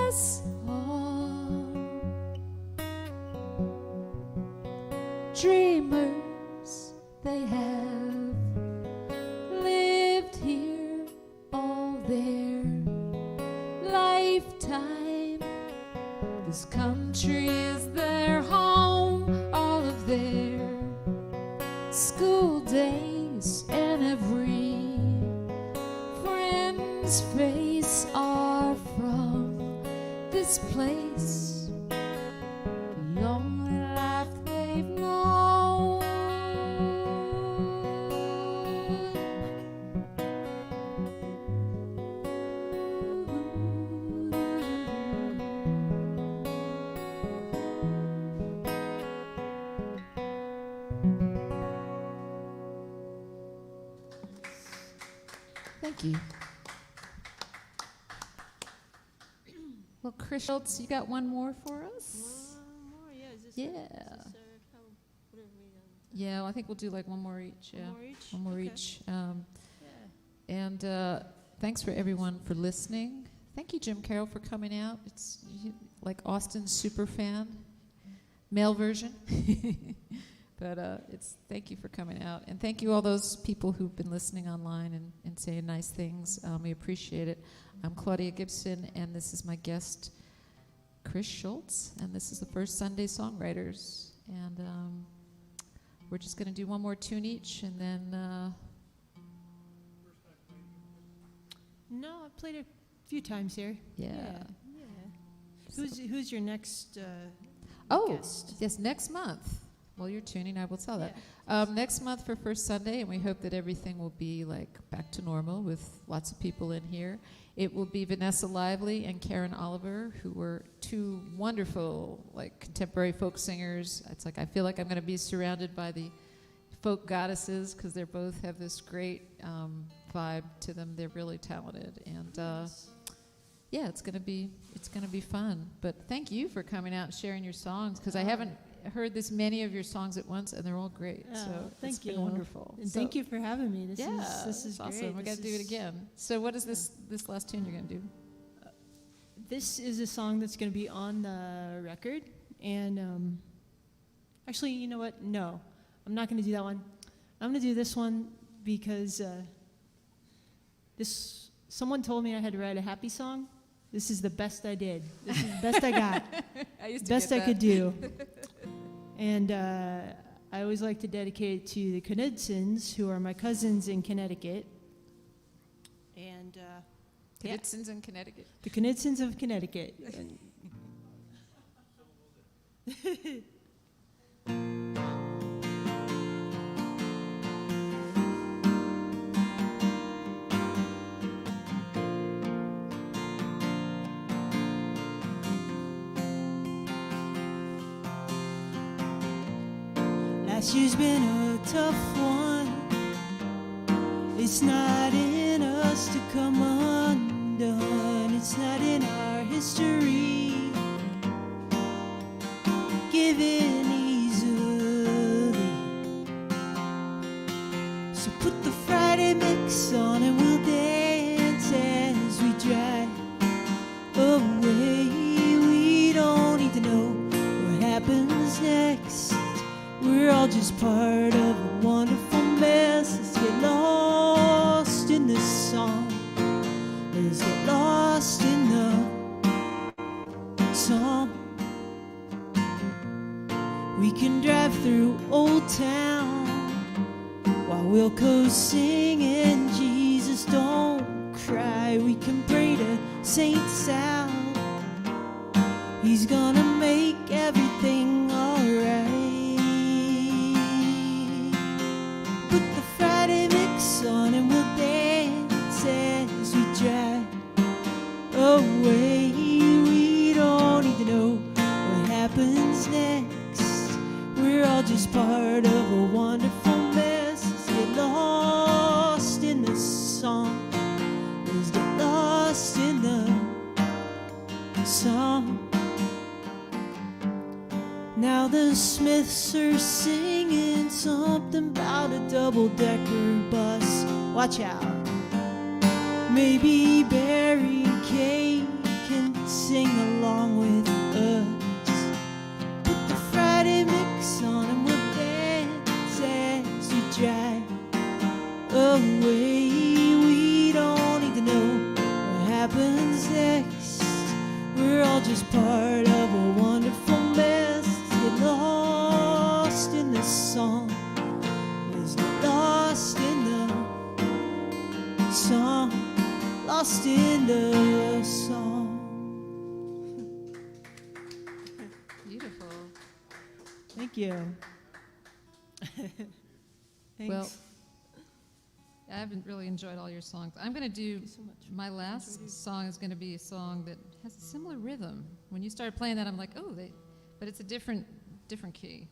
us all. Dreamers, they have lived here all their lifetime. This country is their home. All of their school days and every friend's face are from this place, the only life they've known. Thank you. Well, Kris Shultz, you got one more for us? One more, yeah. Is this Yeah. what are we Yeah, well, I think we'll do like one more each. Yeah. One more each? One more Okay. each. Yeah. And thanks for everyone for listening. Thank you, Jim Carroll, for coming out. It's like Austin's super fan, male version. But thank you for coming out. And thank you all those people who've been listening online and saying nice things. We appreciate it. I'm Claudia Gibson, and this is my guest, Kris Shultz. And this is the first Sunday Songwriters. And we're just going to do one more tune each, and then... No, I've played a few times here. Yeah. Yeah. Who's your next guest? Yes, next month. While you're tuning, I will tell that. Yeah. Next month for first Sunday, and we hope that everything will be like back to normal with lots of people in here. It will be Vanessa Lively and Karen Oliver, who were two wonderful like contemporary folk singers. It's like I feel like I'm going to be surrounded by the folk goddesses because they both have this great vibe to them. They're really talented, and yeah, it's gonna be fun. But thank you for coming out and sharing your songs, because I haven't heard this many of your songs at once, and they're all great. So thank it's you. been wonderful. And So- thank you for having me. This This is awesome. great. We got to do it again. So what is this last tune you're gonna do? This is a song that's going to be on the record, and actually, you know what? No, I'm not going to do that one. I'm going to do this one because someone told me I had to write a happy song. This is the best I did. This is the best I got. I used to Best get I that. could do. And I always like to dedicate it to the Knudsons, who are my cousins in Connecticut. And yeah, Knudsons in Connecticut. the Knudsons of Connecticut. Last year's been a tough one. It's not in us to come undone. It's not in our history given easily. So put the Friday mix on and we'll dance as we drive away. We don't need to know what happens next. We're all just part of a wonderful mess. Let's get lost in this song. Let's get lost in the song. We can drive through Old Town while Wilco's singing Jesus Don't Cry. We can pray to Saint Sal. He's gonna make everything alright. Put the Friday mix on and we'll dance as we drive away. We don't need to know what happens next. We're all just part of a wonderful mess. Let's get lost in the song. Let's get lost in the song. Now the Smiths are singing something about a double-decker bus. Watch out. Maybe Barry and Kay can sing along with us. Put the Friday mix on and we'll dance as we drive away. We don't need to know what happens next. We're all just part of a wonderful mess. Let's get lost in this song. Let's get lost in the song. Lost in the song. Beautiful. Thank you. Thanks. Well, I haven't really enjoyed all your songs. I'm going to do Thank you so much. my last song is going to be a song that has a similar rhythm. When you started playing that, I'm like, oh, but it's a different key.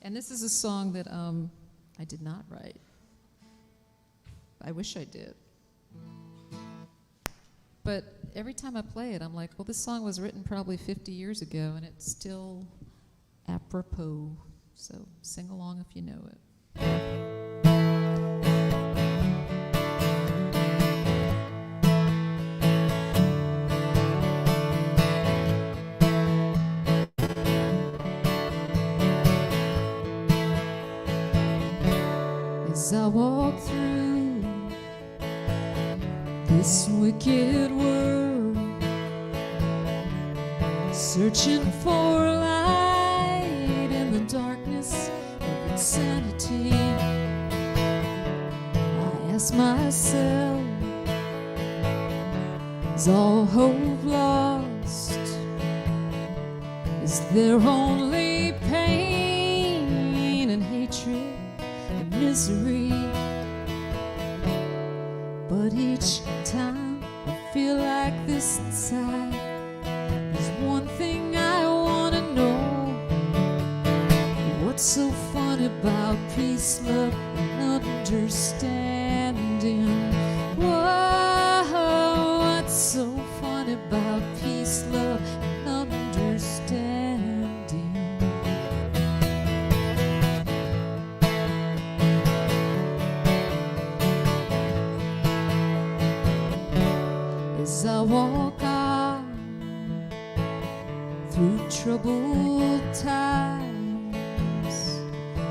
And this is a song that I did not write. I wish I did. But every time I play it, I'm like, well, this song was written probably 50 years ago, and it's still apropos. So sing along if you know it. As I walk through this wicked world, searching for light in the darkness of insanity, I ask myself, is all hope lost? Is there only pain and hatred and misery? But each time I feel like this inside, there's one thing I want to know. What's so fun about peace, love, and understanding? Whoa, what's so fun about As I walk on through troubled times,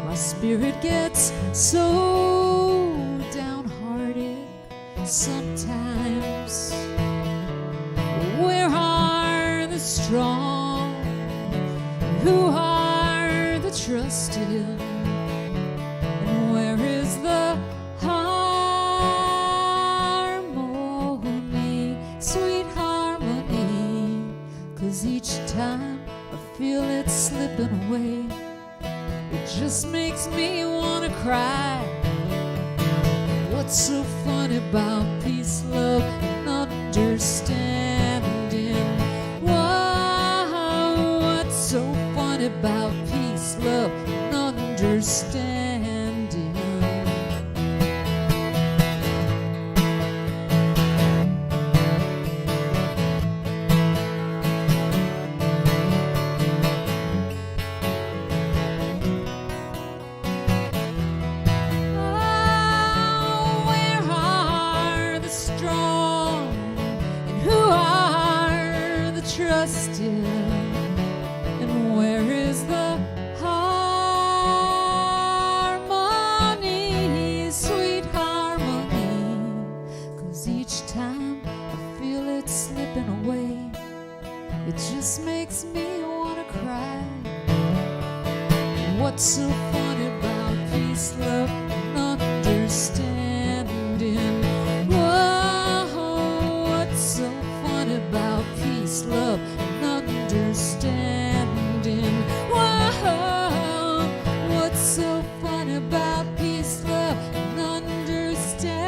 my spirit gets so downhearted sometimes. Where are the strong? Who are the trusted? And where is the harmony, sweet harmony? 'Cause each time I feel it slipping away, it just makes me wanna cry. What's so funny about peace, love, and understanding? Whoa, what's so funny about peace, love, and understanding? And where is the harmony, sweet harmony? 'Cause each time I feel it slipping away, it just makes me wanna cry. What's so funny about peace, love, and understanding? Whoa, what's so funny about peace, love, and understanding? Whoa, what's so funny about peace, love, and understanding?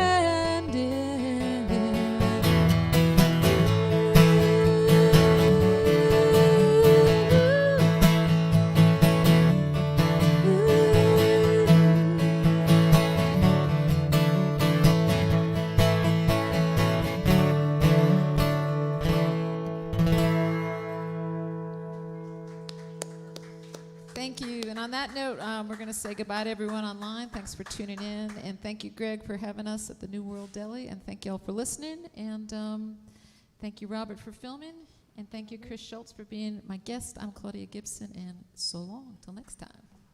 Thank you. And on that note, we're going to say goodbye to everyone online. Thanks for tuning in. And thank you, Greg, for having us at the New World Deli. And thank you all for listening. And thank you, Robert, for filming. And thank you, Kris Shultz, for being my guest. I'm Claudia Gibson. And so long. Till next time.